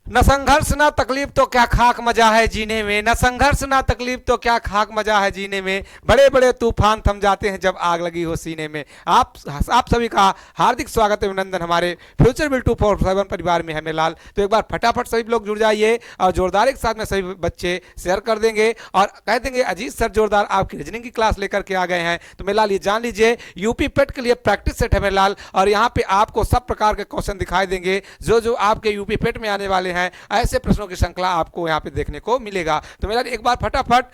न संघर्ष ना तकलीफ तो क्या खाक मजा है जीने में, न संघर्ष ना तकलीफ तो क्या खाक मजा है जीने में, बड़े बड़े तूफान थम जाते हैं जब आग लगी हो सीने में। आप सभी का हार्दिक स्वागत है, अभिनंदन हमारे फ्यूचर बिल 247 परिवार में है मेलाल। तो एक बार फटाफट सभी लोग जुड़ जाइए और जोरदार के साथ में सभी बच्चे शेयर कर देंगे और कह देंगे अजीत सर जोरदार आपकी रीजनिंग की क्लास लेकर के आ गए हैं। तो मेलाल ये जान लीजिए यूपी पेट के लिए प्रैक्टिस सेट है मेलाल, और यहाँ पे आपको सब प्रकार के क्वेश्चन दिखाई देंगे जो जो आपके यूपी पेट में आने वाले हैं। ऐसे प्रश्नों की श्रृंखला आपको यहाँ पे देखने को मिलेगा। तो मेरा एक बार फटाफट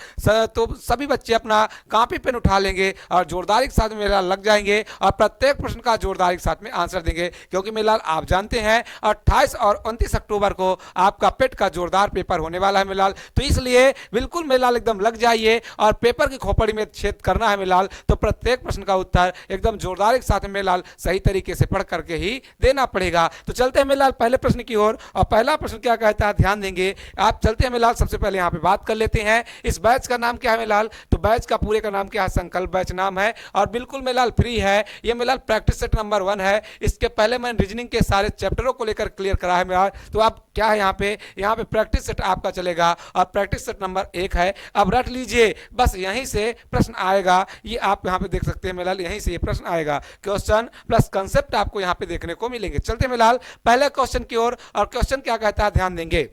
तो सभी बच्चे अपना कॉपी पेन उठा लेंगे और जोरदारी के साथ में मेरा लग जाएंगे और प्रत्येक प्रश्न का जोरदारी के साथ में आंसर देंगे, क्योंकि मेलाल आप जानते हैं 28 और 29 अक्टूबर को आपका पेट का जोरदार पेपर होने वाला है मेलाल। तो इसलिए बिल्कुल मेलाल एकदम लग जाइए और पेपर की खोपड़ी में छेद करना है मेलाल। तो प्रत्येक प्रश्न का उत्तर एकदम जोरदारी के साथ में मेलाल सही तरीके से पढ़ करके ही देना पड़ेगा। तो चलते हैं मेलाल पहले प्रश्न की ओर, और पहला प्रश्न क्या कहता है ध्यान देंगे आप। चलते हैं मेलाल, सबसे पहले यहाँ पे बात कर लेते हैं इस बैच का नाम क्या है मेलाल। तो बैच का पूरे का नाम क्या है, संकल्प बैच नाम है और बिल्कुल मेलाल फ्री है। ये मेलाल प्रैक्टिस सेट नंबर 1 है। इसके पहले मैंने रीजनिंग के सारे चैप्टरों को लेकर क्लियर करा है मेलाल। तो आप क्या है यहाँ पे प्रैक्टिस सेट आपका चलेगा और प्रैक्टिस सेट नंबर 1 है। अब रट लीजिए, बस यहीं से प्रश्न आएगा, ये आप यहाँ पे देख सकते हैं मेलाल, यहीं से ये प्रश्न आएगा। क्वेश्चन प्लस कंसेप्ट आपको यहाँ पे देखने को मिलेंगे। चलते मेलाल पहले क्वेश्चन की ओर, और क्वेश्चन क्या कहता है ध्यान देंगे।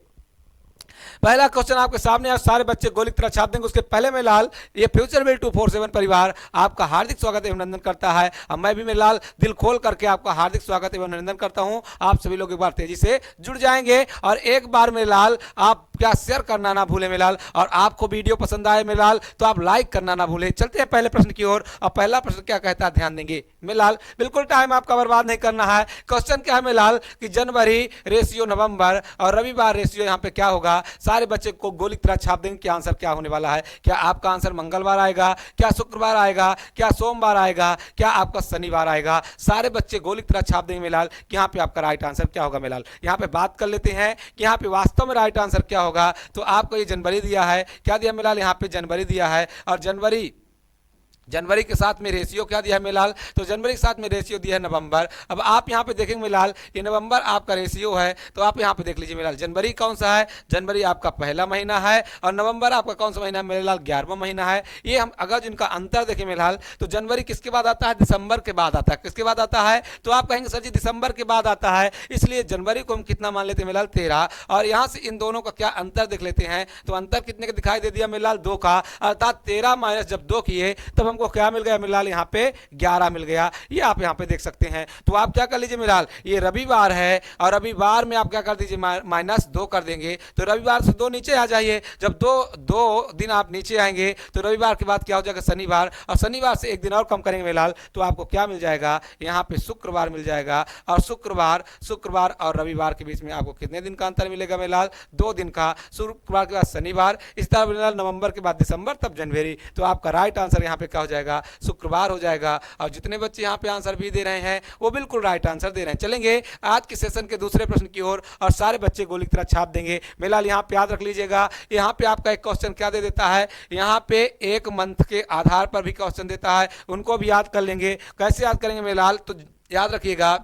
पहला क्वेश्चन आपके सामने आज सारे बच्चे गोली की तरह छाप देंगे। उसके पहले में लाल ये फ्यूचर बिल 247 परिवार आपका हार्दिक स्वागत एवं अभिनंदन करता है। अब मैं भी मेरे लाल दिल खोल करके आपका हार्दिक स्वागत एवं अभिनंदन करता हूं। आप सभी लोग एक बार तेजी से जुड़ जाएंगे और एक बार मेरे लाल आप क्या शेयर करना ना भूलें मेरे लाल, और आपको वीडियो पसंद आए मेरे लाल तो आप लाइक करना ना भूलें। चलते हैं पहले प्रश्न की ओर, और पहला प्रश्न क्या कहता है ध्यान देंगे मेरे लाल। बिल्कुल टाइम आपका बर्बाद नहीं करना है। क्वेश्चन क्या है मेरे लाल कि जनवरी रेशियो नवंबर और रविवार रेशियो यहाँ पे क्या होगा। सारे बच्चे को गोली की तरह छाप देंगे कि आंसर क्या होने वाला है। क्या आपका आंसर मंगलवार आएगा, क्या शुक्रवार आएगा, क्या सोमवार आएगा, क्या आपका शनिवार आएगा। सारे बच्चे गोली की तरह छाप देंगे मेलाल कि यहाँ पे आपका राइट आंसर क्या होगा मेलाल। यहाँ पे बात कर लेते हैं कि यहाँ पे वास्तव में राइट आंसर क्या होगा। तो आपको ये जनवरी दिया है, क्या दिया मेलाल, यहाँ पे जनवरी दिया है, और जनवरी के साथ में रेशियो क्या दिया है मेलाल। तो जनवरी के साथ में रेशियो दिया है नवंबर। अब आप यहाँ पे देखेंगे मेलाल ये नवंबर आपका रेशियो है, तो आप यहाँ पे देख लीजिए मेलाल जनवरी कौन सा है, जनवरी आपका पहला महीना है और नवंबर आपका कौन सा महीना है मेलाल, 11वां महीना है। ये हम अगर जिनका अंतर देखें मेलाल तो जनवरी किसके बाद आता है, दिसंबर के बाद आता है। किसके बाद आता है, तो आप कहेंगे सर जी दिसंबर के बाद आता है, इसलिए जनवरी को हम कितना मान लेते हैं मेलाल 13। और यहाँ से इन दोनों का क्या अंतर देख लेते हैं, तो अंतर कितने का दिखाई दे दिया मेलाल 2 का, अर्थात 13 माइनस जब 2 किए तब हमको क्या मिल गया मेलाल, यहाँ पे 11 मिल गया। ये आप यहाँ पे देख सकते हैं। तो आप क्या कर लीजिए मेलाल, ये रविवार है और रविवार में आप क्या कर दीजिए -2 कर देंगे। तो रविवार से 2 नीचे आ जाइए। जब दो दिन आप नीचे आएंगे तो रविवार के बाद क्या हो जाएगा शनिवार, और शनिवार से एक दिन और कम करेंगे मेलाल तो आपको क्या मिल जाएगा, यहाँ पे शुक्रवार मिल जाएगा। और शुक्रवार और रविवार के बीच में आपको कितने दिन का अंतर मिलेगा मेलाल, 2 दिन का। शुक्रवार के बाद शनिवार, इस तरह मेलाल नवंबर के बाद दिसंबर तब जनवरी। तो आपका राइट आंसर यहाँ पे क्या हो जाएगा, शुक्रवार हो जाएगा। और जितने बच्चे यहाँ पे आंसर भी दे रहे हैं वो बिल्कुल राइट आंसर दे रहे हैं। चलेंगे आज के सेशन के दूसरे प्रश्न की ओर, और सारे बच्चे गोली की तरह छाप देंगे मेलाल। यहाँ पे याद रख लीजिएगा, यहाँ पे आपका एक क्वेश्चन क्या दे देता है, यहाँ पे एक मंथ के आधार पर भी क्वेश्चन देता है, उनको भी याद कर लेंगे। कैसे याद करेंगे मेलाल, तो याद रखिएगा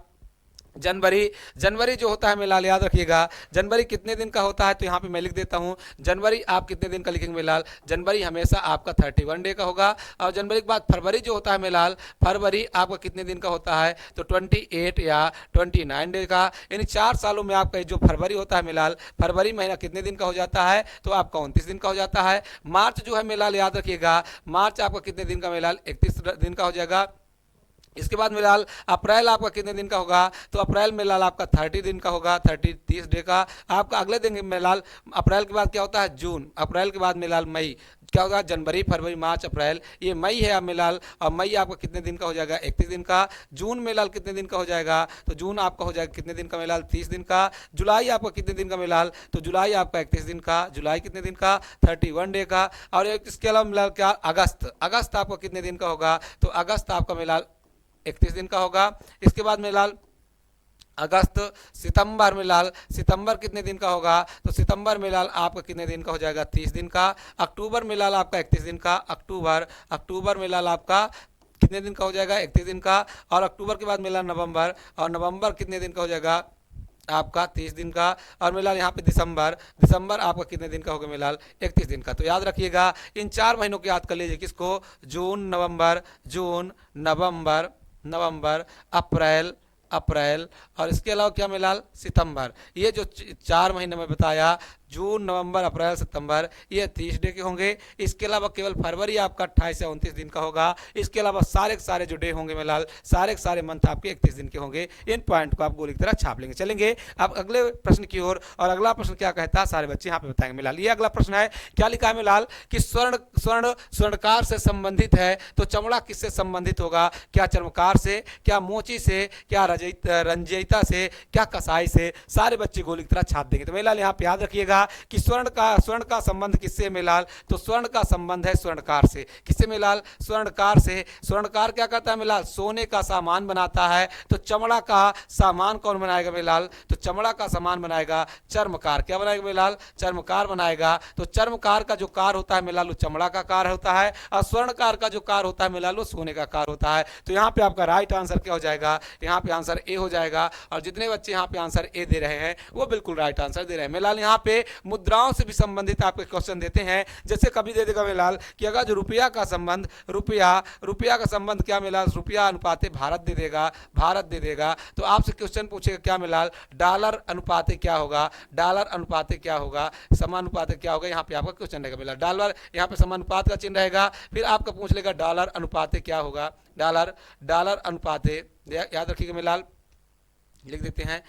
जनवरी जो होता है मेलाल, याद रखिएगा जनवरी कितने दिन का होता है। तो यहाँ पे मैं लिख देता हूँ जनवरी आप कितने दिन का लिखेंगे मेलाल, जनवरी हमेशा आपका 31 डे का होगा। और जनवरी के बाद फरवरी जो होता है मेलाल, फरवरी आपका कितने दिन का होता है, तो 28 या 29 डे का। यानी 4 सालों में आपका जो फरवरी होता है मेलाल, फरवरी महीना कितने दिन का हो जाता है, तो आपका 29 दिन का हो जाता है। मार्च जो है मेलाल, याद रखिएगा मार्च आपका कितने दिन का मेलाल, 31 दिन का हो जाएगा। इसके बाद मेलाल अप्रैल आपका कितने दिन का होगा, तो अप्रैल मेलाल आपका 30 दिन का होगा, 30 डे का। आपका अगले दिन मेलाल अप्रैल के बाद क्या होता है, जून। अप्रैल के बाद मेलाल मई, क्या होगा, जनवरी फरवरी मार्च अप्रैल, ये मई है अब मेलाल। और मई आपका कितने दिन का हो जाएगा, 31 दिन का। जून मेलाल कितने दिन का हो जाएगा, तो जून आपका हो जाएगा कितने दिन का मेलाल, 30 दिन का। जुलाई आपका कितने दिन का मेलाल, तो जुलाई आपका 31 दिन का। जुलाई कितने दिन का, 31 डे का। और इसके अलावा मेलाल क्या, अगस्त आपका कितने दिन का होगा, तो अगस्त आपका मेलाल 31 दिन का होगा। इसके बाद मेलाल अगस्त, सितंबर मेलाल, सितंबर कितने दिन का होगा, तो सितंबर मेलाल आपका कितने दिन का हो जाएगा, 30 दिन का। अक्टूबर मेलाल आपका 31 दिन का। अक्टूबर मेलाल आपका कितने दिन का हो जाएगा, 31 दिन का। और अक्टूबर के बाद मेलाल नवंबर, और नवंबर कितने दिन का हो जाएगा, आपका 30 दिन का। और मिलाल यहाँ पे दिसंबर आपका कितने दिन का होगा मिलाल 31 दिन का। तो याद रखिएगा इन 4 महीनों को याद कर लीजिए, किसको, जून नवंबर नवंबर, अप्रैल और इसके अलावा क्या मिलाल सितंबर। ये जो 4 महीने में बताया जून नवंबर अप्रैल सितंबर, ये 30 डे के होंगे। इसके अलावा केवल फरवरी आपका 28 या 29 दिन का होगा। इसके अलावा सारे के सारे जो डे होंगे मिलाल सारे के सारे मंथ आपके 31 दिन के होंगे। इन पॉइंट को आप गोली की तरह छाप लेंगे। चलेंगे अब अगले प्रश्न की ओर। और अगला प्रश्न क्या कहता है सारे बच्चे यहाँ पे बताएंगे मिलाल। ये अगला प्रश्न है, क्या लिखा है मिलाल कि स्वर्णकार से संबंधित है तो चमड़ा किससे संबंधित होगा, क्या चर्मकार से, क्या मोची से, क्या रंजयिता से, क्या कसाई से। सारे बच्चे गोली की तरह छाप देंगे। तो मिलाल यहाँ पे याद रखिएगा कि स्वर्ण का संबंध किससे मिलाल, तो स्वर्ण का संबंध है स्वर्णकार से। किससे मिलाल, स्वर्णकार से। स्वर्णकार क्या करता है मिलाल, सोने का सामान बनाता है। तो चमड़ा का सामान कौन बनाएगा मिलाल, तो चमड़ा का सामान बनाएगा चर्मकार। क्या बनाएगा मिलाल, चर्मकार बनाएगा। तो चर्मकार का जो कार होता है मिलाल वो चमड़ा का कार होता है, और स्वर्णकार का जो कार होता है मिलाल वो सोने का कार होता है। तो यहाँ पे आपका राइट आंसर क्या हो जाएगा, यहाँ पे आंसर ए हो जाएगा। और जितने बच्चे यहाँ पे आंसर ए दे रहे हैं वो बिल्कुल राइट आंसर दे रहे हैं। मिलाल यहाँ पे मुद्राओं से भी संबंधित आपके क्वेश्चन देते हैं। जैसे कभी दे देगा मिलाल कि अगर जो रुपया का संबंध रुपया का संबंध क्या मिलाल, रुपया अनुपाते भारत दे देगा। तो आपसे क्वेश्चन पूछेगा क्या मिलाल, डॉलर अनुपाते क्या होगा, समानुपाते क्या होगा। यहाँ पे आपका क्वेश्चन रहेगा मिलाल डॉलर, यहाँ पे समानुपात का चिन्ह रहेगा। फिर आपका पूछ लेगा डॉलर अनुपाते क्या होगा, डॉलर अनुपाते याद रखिएगा मिलाल, लिख देते हैं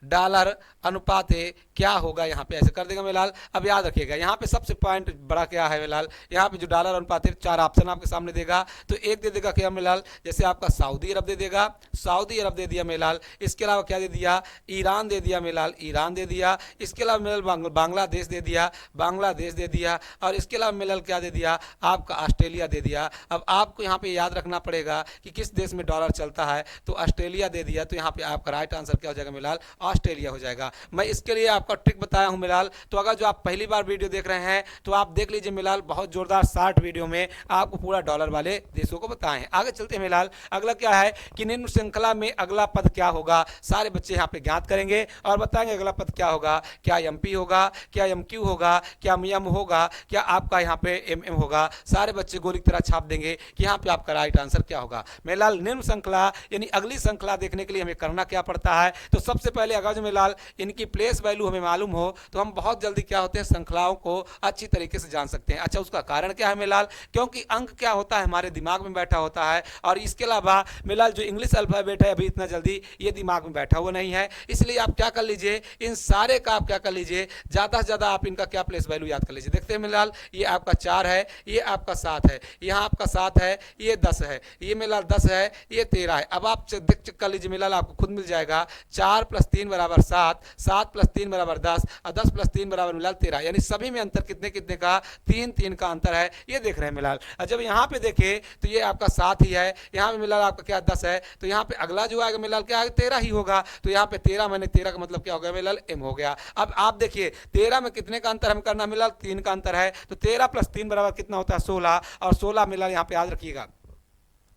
डॉलर अनुपाते क्या होगा। यहाँ पे ऐसे कर देगा मिलाल। अब याद रखिएगा यहाँ पे सबसे पॉइंट बड़ा क्या है मिलाल, यहाँ पे जो डॉलर अनुपाते 4 ऑप्शन आपके सामने देगा। तो एक दे देगा क्या मिलाल, जैसे आपका सऊदी अरब दे देगा, सऊदी अरब दे दिया मिलाल। इसके अलावा क्या दे दिया, ईरान दे दिया मिलाल, ईरान दे दिया। इसके अलावा मिलाल बांग्लादेश दे दिया, बांग्लादेश दे दिया। और इसके अलावा मिलाल क्या दे दिया, आपका ऑस्ट्रेलिया दे दिया। अब आपको यहाँ पे याद रखना पड़ेगा कि किस देश में डॉलर चलता है, तो ऑस्ट्रेलिया दे दिया। तो यहाँ पे आपका राइट आंसर क्या हो जाएगा मिलाल, ऑस्ट्रेलिया हो जाएगा। मैं इसके लिए आपका ट्रिक बताया हूं मिलाल। तो अगर जो आप पहली बार वीडियो देख रहे हैं तो आप देख लीजिए मिलाल, बहुत जोरदार शॉर्ट वीडियो में आपको पूरा डॉलर वाले देशों को बताए हैं। आगे चलते हैं मिलाल। अगला क्या है कि निम्न श्रृंखला में अगला पद क्या होगा। सारे बच्चे यहाँ पे ज्ञात करेंगे और बताएंगे अगला पद क्या होगा। क्या एमपी होगा, क्या एमक्यू होगा, क्या एम होगा, क्या आपका यहाँ पे एमएम होगा। सारे बच्चे गोली की तरह छाप देंगे कि यहाँ पे आपका राइट आंसर क्या होगा। मिलाल निम्न श्रृंखला यानी अगली श्रृंखला देखने के लिए हमें करना क्या पड़ता है, तो सबसे पहले अगर जो मिलाल इनकी प्लेस वैल्यू हमें मालूम हो तो हम बहुत जल्दी क्या होते हैं श्रृंखलाओं को अच्छी तरीके से जान सकते हैं। अच्छा उसका कारण क्या है मिलाल, क्योंकि अंक क्या होता है हमारे दिमाग में बैठा होता है। और इसके अलावा मिलाल जो इंग्लिश अल्फाबेट है अभी इतना जल्दी ये दिमाग में बैठा हुआ नहीं है। इसलिए आप क्या कर लीजिए, इन सारे का आप क्या कर लीजिए, ज़्यादा से ज़्यादा आप इनका क्या प्लेस वैल्यू याद कर लीजिए। देखते हैं मिलाल ये आपका 4 है, ये आपका 7 है, यहाँ आपका 7 है, ये 10 है, ये मिलाल 10 है, ये 13 है। अब आप चेक कर लीजिए मिलाल, आपको खुद मिल जाएगा 4 + 3 = 7, 7 + 3 = 10 और 10 + 3 = मिलाल 13। यानी सभी में अंतर कितने कितने का, 3 का अंतर है। ये देख रहे हैं मिलाल। और जब यहाँ पे देखें तो ये आपका 7 ही है, यहाँ पे मिलाल आपका क्या 10 है। तो यहाँ पे अगला जो आएगा मिलाल क्या आएगा, 13 ही होगा। तो यहाँ पे 13 मैंने 13 का मतलब क्या हो गया मिलाल, एम हो गया। अब आप देखिए 13 में कितने का अंतर हम करना मिलाल, 3 का अंतर है। तो 13 + 3 = कितना होता है, 16। और 16 मिलाल यहाँ पे याद रखिएगा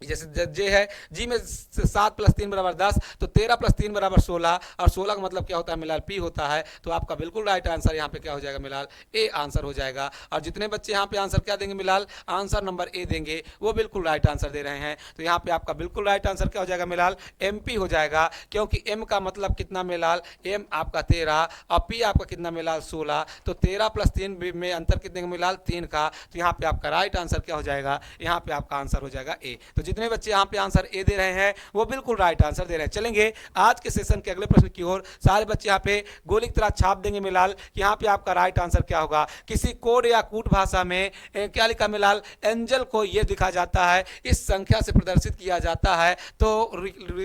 जैसे जे है, जी में 7 + 3 = 10, तो 13 + 3 = 16। और 16 का मतलब क्या होता है मिलाल, पी होता है। तो आपका बिल्कुल राइट आंसर यहाँ पे क्या हो जाएगा मिलाल, ए आंसर हो जाएगा। और जितने बच्चे यहाँ पे आंसर क्या देंगे मिलाल, आंसर नंबर ए देंगे, वो बिल्कुल राइट आंसर दे रहे हैं। तो यहाँ पे आपका बिल्कुल राइट आंसर क्या हो जाएगा मिलाल, एमपी हो जाएगा। क्योंकि एम का मतलब कितना मिलाल, एम आपका 13 और पी आपका कितना मिलाल, 16। तो 13 + 3 में अंतर कितने का मिलाल, 3 का। तो यहाँ पे आपका राइट आंसर क्या हो जाएगा, यहाँ पे आपका आंसर हो जाएगा ए। तो जितने बच्चे यहाँ पे आंसर ए दे रहे हैं वो बिल्कुल राइट आंसर दे रहे हैं। चलेंगे आज के सेशन के अगले प्रश्न की ओर। सारे बच्चे यहाँ पे गोली की तरह छाप देंगे मिलाल कि यहाँ पे आपका राइट आंसर क्या होगा। किसी कोड या कूट भाषा में क्या लिखा मिलाल, एंजल को ये लिखा जाता है, इस संख्या से प्रदर्शित किया जाता है, तो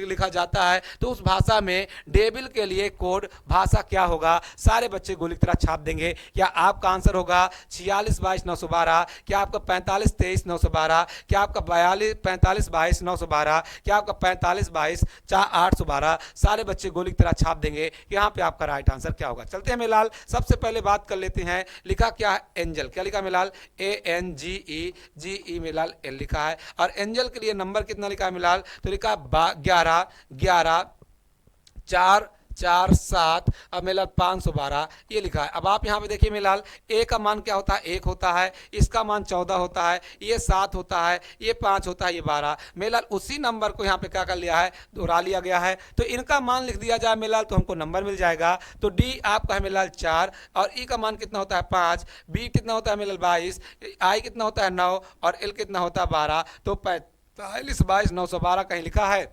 लिखा जाता है। तो उस भाषा में डेबिल के लिए कोड भाषा क्या होगा। सारे बच्चे गोली की तरह छाप देंगे। क्या आपका आंसर होगा 46 22 912, क्या आपका 45 23 912, क्या आपका 45 22 912, क्या आपका 45 22 812। सारे बच्चे गोली की तरह छाप देंगे। यहाँ पे आपका राइट आंसर क्या होगा। चलते हैं मिलाल, सबसे पहले बात कर लेते हैं। लिखा क्या है, एंजल। क्या लिखा मिलाल, ANGE मिलाल एल लिखा है। और एंजल के लिए नंबर कितना लिखा है मिलाल, तो लिखा 11 11 4 4 7 अब मेरे लाल 512 ये लिखा है। अब आप यहाँ पे देखिए मेरे लाल ए का मान क्या होता है, 1 होता है, इसका मान 14 होता है, ये 7 होता है, ये 5 होता है, ये 12। मेरे लाल उसी नंबर को यहाँ पे क्या कर लिया है, दोहरा लिया गया है। तो इनका मान लिख दिया जाए मेरे लाल तो हमको नंबर मिल जाएगा। तो डी आपका है मेरे लाल 4 और ई का मान कितना होता है 5, बी कितना होता है मेरे लाल 22, आई कितना होता है 9 और एल कितना होता है 12। तो 45 22 912 कहीं लिखा है,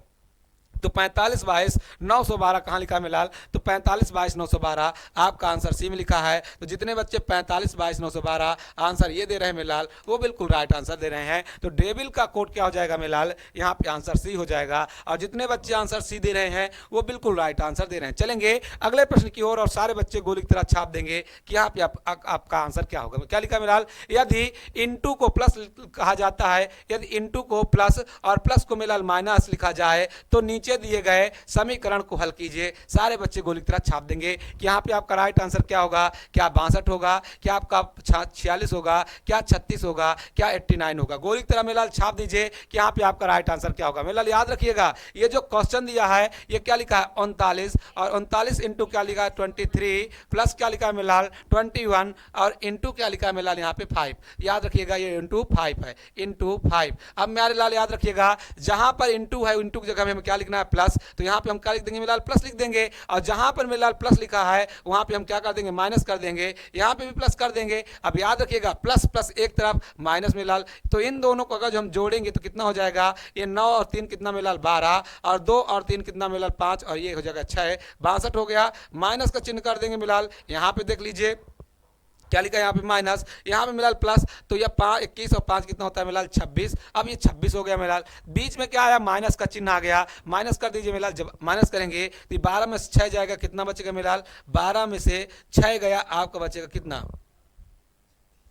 तो 45 22 912 कहाँ लिखा है मिलाल, तो 45 22 912 आपका आंसर सी में लिखा है। तो जितने बच्चे 45 22 912 आंसर ये दे रहे हैं मिलाल वो बिल्कुल राइट आंसर दे रहे हैं। तो डेविल का कोड क्या हो जाएगा मिलाल, यहाँ पे आंसर सी हो जाएगा। और जितने बच्चे आंसर सी दे रहे हैं वो बिल्कुल राइट आंसर दे रहे हैं। चलेंगे अगले प्रश्न की ओर और सारे बच्चे गोली की तरह छाप देंगे कि यहाँ पे आपका आंसर क्या होगा। क्या लिखा मिलाल, यदि इंटू को प्लस कहा जाता है, यदि इंटू को प्लस और प्लस को मिलाल माइनस लिखा जाए तो नीचे दिए गए समीकरण को हल कीजिए। सारे बच्चे गोली की तरह छाप देंगे कि यहाँ पे आपका राइट आंसर क्या होगा, क्या 62 होगा, क्या आपका 46 होगा, क्या 36 होगा, क्या 89 होगा। गोली की तरह मेलाल छाप दीजिए कि यहाँ पे आपका राइट आंसर क्या होगा। मेलाल याद रखिएगा ये जो क्वेश्चन दिया है ये क्या लिखा है 39 और 39 इंटू क्या लिखा है 23 प्लस क्या लिखा है मेलाल 21 और इंटू क्या लिखा है मेलाल यहाँ पे 5। याद रखिएगा ये इंटू 5 है, इंटू 5। अब मेरे लाल याद रखिएगा जहां पर इंटू है इंटू की जगह में हमें क्या लिखना है प्लस, तो यहाँ पे हम क्या लिख देंगे मिलाल प्लस लिख देंगे। और जहां पर मिलाल प्लस लिखा है वहां पे हम क्या कर देंगे माइनस कर देंगे, यहाँ पे भी प्लस कर देंगे। अब याद रखिएगा प्लस प्लस एक तरफ माइनस मिलाल, तो इन दोनों को अगर जो हम जोड़ेंगे तो कितना हो जाएगा, ये 9 और 3 कितना मिलाल 12 और 2 और 3 कितना मिलाल 5 और ये हो जाएगा 6, 62 हो गया। माइनस का चिन्ह कर देंगे मिलाल, यहाँ पे देख लीजिए क्या लिखा है यहाँ पे माइनस, यहाँ पे मिलाल प्लस, तो यह 21 और 5 कितना होता है मिलाल 26। अब ये 26 हो गया मिलाल, बीच में क्या आया माइनस का चिन्ह आ गया, माइनस कर दीजिए मिलाल। जब माइनस करेंगे तो 12 में से 6 जाएगा, कितना बचेगा मिलाल 12 में से 6 गया, आपका बचेगा कितना,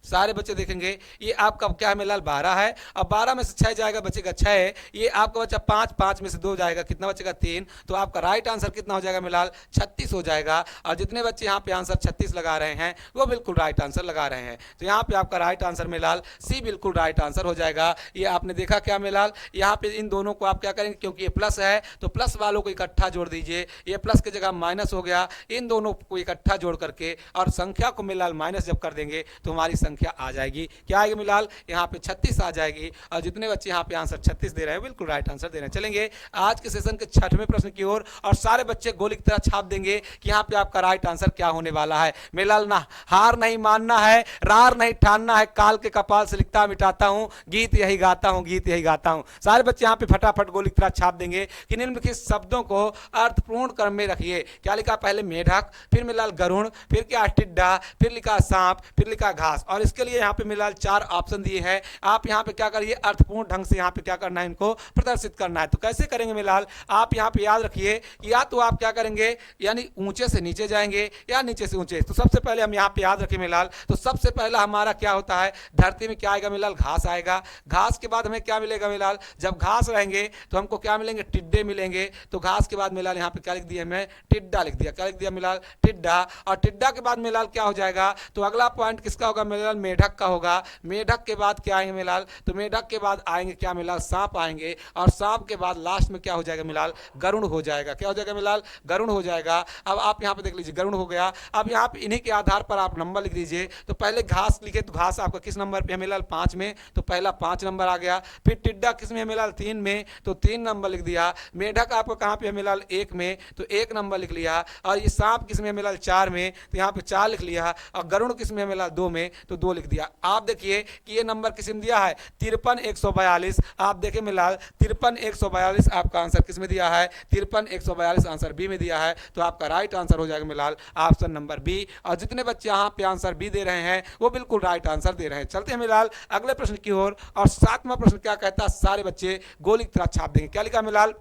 सारे बच्चे देखेंगे ये आपका क्या है मिलाल 12 है। अब 12 में से 6 जाएगा बचेगा 6, ये आपका बच्चा 5, 5 में से 2 जाएगा कितना बचेगा 3, तो आपका राइट आंसर कितना हो जाएगा मिलाल 36 हो जाएगा। और जितने बच्चे यहाँ पे आंसर 36 लगा रहे हैं वो बिल्कुल राइट आंसर लगा रहे हैं। तो यहाँ पे आपका राइट आंसर मिलाल सी बिल्कुल राइट आंसर हो जाएगा। ये आपने देखा क्या मिलाल, यहाँ पे इन दोनों को आप क्या करेंगे, क्योंकि ये प्लस है तो प्लस वालों को इकट्ठा जोड़ दीजिए, ये प्लस की जगह माइनस हो गया, इन दोनों को इकट्ठा जोड़ करके और संख्या को मिलाल माइनस जब कर देंगे तो हमारी संख्या आ जाएगी, क्या आएगी मिलाल यहाँ पे 36 आ जाएगी। और जितने बच्चे यहाँ पे आंसर 36 दे रहे हैं बिल्कुल राइट आंसर दे रहे हैं। चलेंगे आज के सेशन के 6वें प्रश्न की ओर और सारे बच्चे गोली की तरह छाप देंगे कि यहाँ पे आपका राइट आंसर क्या होने वाला है। मिलाल ना हार नहीं मानना है, रार नहीं ठानना है, काल के कपाल से लिखता मिटाता हूँ, गीत यही गाता हूँ, गीत यही गाता हूँ। सारे बच्चे यहाँ पे फटाफट गोली की तरह छाप देंगे कि निम्नलिखित शब्दों को अर्थपूर्ण क्रम में रखिए। क्या लिखा, पहले मेढक, फिर मिलाल गरुड़, फिर क्या टिड्डा, फिर लिखा सांप, फिर लिखा घास। और इसके लिए यहाँ पे मिलाल 4 ऑप्शन दिए हैं। आप यहाँ पे क्या करिए अर्थपूर्ण ढंग से यहाँ पे क्या करना है, इनको प्रदर्शित करना है। तो कैसे करेंगे मिलाल, आप यहाँ पे याद रखिए कि या तो आप क्या करेंगे यानी ऊंचे से नीचे जाएंगे या नीचे से ऊंचे। तो सबसे पहले हम यहाँ पे याद रखें मिलाल, तो सबसे पहला हमारा क्या होता है धरती में क्या आएगा मिलाल, घास आएगा। घास के बाद हमें क्या मिलेगा मिलाल, जब घास रहेंगे तो हमको क्या मिलेंगे, टिड्डे मिलेंगे। तो घास के बाद मिलाल यहाँ पे क्या लिख दिया, हमें टिड्डा लिख दिया। क्या लिख दिया मिलाल, टिड्डा। और टिड्डा के बाद मिलाल क्या हो जाएगा, तो अगला पॉइंट किसका होगा मिलाल, मेढक का होगा। मेढक के बाद क्या आएंगे मिलाल, तो मेढक के बाद आएंगे क्या मिलाल, सांप आएंगे। और सांप के बाद लास्ट में क्या हो जाएगा मिलाल, गरुड़ हो जाएगा। क्या हो जाएगा मिलाल, गरुड़ हो जाएगा। अब आप यहाँ पे देख लीजिए गरुड़ हो गया। अब यहाँ पे इन्हीं के आधार पर आप नंबर लिख दीजिए। तो पहले घास लिखे तो घास आपका किस नंबर पे है मिलाल, 5 में, तो पहला 5 नंबर आ गया। फिर टिड्डा किस में है मिलाल, 3 में, तो 3 नंबर लिख दिया। मेढक आपको कहाँ पे है मिलाल, 1 में, तो 1 नंबर लिख लिया। और ये सांप किस में है मिलाल, 4 में, तो यहाँ पे 4 लिख लिया। और गरुड़ किस में है मिलाल, 2 में, तो 2 लिख दिया। आप देखिए कि ये नंबर किस में दिया है, 53 142। आप देखें मिलाल 53 142 आपका आंसर किस में दिया है, 53 142 आंसर बी में दिया है। तो आपका राइट आंसर हो जाएगा मिलाल ऑप्शन नंबर बी। और जितने बच्चे यहाँ पे आंसर बी दे रहे हैं वो बिल्कुल राइट आंसर दे रहे हैं। चलते हैं मिलाल अगले प्रश्न की ओर। और 7वां प्रश्न क्या कहता है, सारे बच्चे गोली की तरह छाप देंगे। क्या लिखा मिलाल,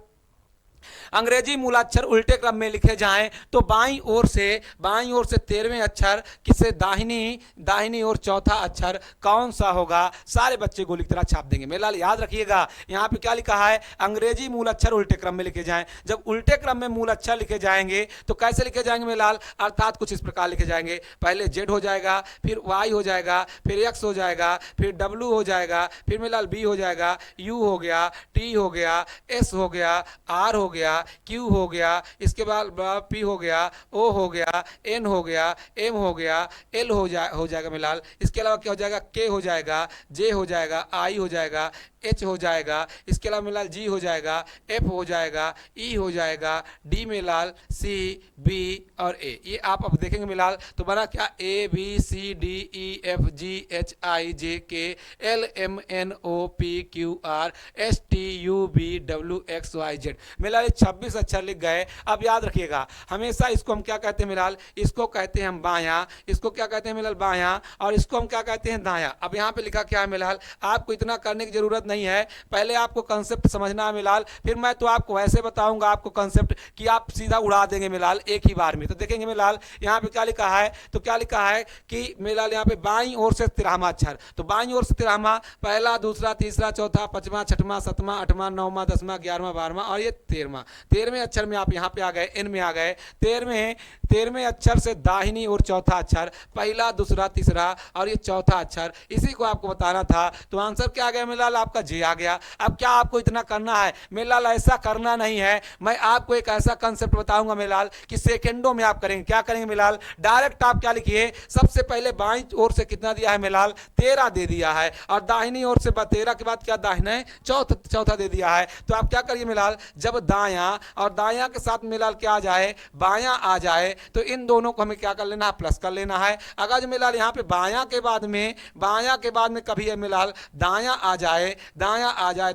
अंग्रेजी मूलाक्षर उल्टे क्रम में लिखे जाएं तो बाईं ओर से 13वें अक्षर किससे, दाहिनी ओर चौथा अक्षर कौन सा होगा। सारे बच्चे गोली की तरह छाप देंगे। मेरा याद रखिएगा यहाँ पे क्या लिखा है, अंग्रेजी मूलाक्षर उल्टे क्रम में लिखे जाएं। जब उल्टे क्रम में मूलाक्षर लिखे जाएंगे तो कैसे लिखे जाएंगे मेलाल, अर्थात कुछ इस प्रकार लिखे जाएंगे। पहले जेड हो जाएगा, फिर वाई हो जाएगा, फिर एक्स हो जाएगा, फिर डब्ल्यू हो जाएगा, फिर मेलाल बी हो जाएगा, यू हो गया, टी हो गया, एस हो गया, आर हो गया, क्यू हो गया, इसके बाद पी हो गया, ओ हो गया, एन हो गया, एम हो गया, एल हो जाएगा मिलाल। इसके अलावा क्या हो जाएगा, के हो जाएगा, जे हो जाएगा, आई हो जाएगा, एच हो जाएगा, इसके अलावा मिलाल जी हो जाएगा, एफ हो जाएगा, ई हो जाएगा, डी में लाल सी, बी और ए। ये आप अब देखेंगे मिलाल तो बना क्या, A B C D E F G H I J K L M N O P Q R S T U V W X Y Z. मिलाल 26 अक्षर लिख गए। अब याद रखिएगा हमेशा इसको हम क्या कहते हैं मिलाल, इसको कहते हैं हम बायां, इसको क्या कहते हैं मिलाल बायां, और इसको हम क्या कहते हैं दायां। अब यहाँ पे लिखा क्या है मिलाल, आपको इतना करने की जरूरत नहीं है, पहले आपको कंसेप्ट समझना है मिलाल, फिर मैं तो आपको ऐसे बताऊंगा आपको कंसेप्ट कि आप सीधा उड़ा देंगे मिलाल एक ही बार में। तो देखेंगे मिलाल यहाँ पे क्या लिखा है, तो क्या लिखा है कि मिलाल यहाँ पे बाईं ओर से 13वां अक्षर, तो बाईं ओर से 13वां, पहला दूसरा तीसरा चौथा पांचवा छठवां सातवां आठवां नौवां 10वां 11वां 12वां और ये 13वें अक्षर में आप यहाँ पे आ गए, एन में आ गए। 13वें अक्षर से दाहिनी ओर चौथा अक्षर, पहला दूसरा तीसरा और ये चौथा अक्षर, इसी को आपको बताना था। तो आंसर क्या आ गया मिलाल, आपका जे आ गया। अब क्या आपको इतना करना है मिलाल, ऐसा करना नहीं है, मैं आपको एक ऐसा कंसेप्ट बताऊंगा मिलाल कि सेकंडों में आप करेंगे। क्या करेंगे मिलाल, डायरेक्ट आप क्या लिखिए, सबसे पहले बाईं ओर से कितना दिया है मिलाल, 13 दे दिया है, और दाहिनी ओर से 13 के बाद क्या दाहिने चौथा दे दिया है। तो आप क्या करिए मिलाल, जब दायां और दायां के साथ मिलाल क्या आ जाए, बायां आ जाए, तो इन दोनों को हमें क्या कर लेना है, प्लस कर लेना है। अगर जो मिलाल यहाँ पे बायां के बाद में कभी है मिलाल दायां आ जाए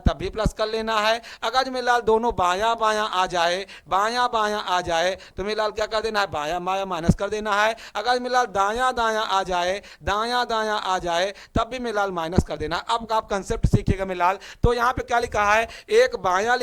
तब भी प्लस कर लेना है। अगर जो मिलाल दोनों बायां आ जाए तो मिलाल क्या कर देना है, बायां माइनस कर देना है। अगर मिलाल दायां आ जाए तब भी मिलाल माइनस कर देना। अब आप कंसेप्ट सीखिएगा मिलाल। तो यहाँ पे क्या लिखा है, एक बायां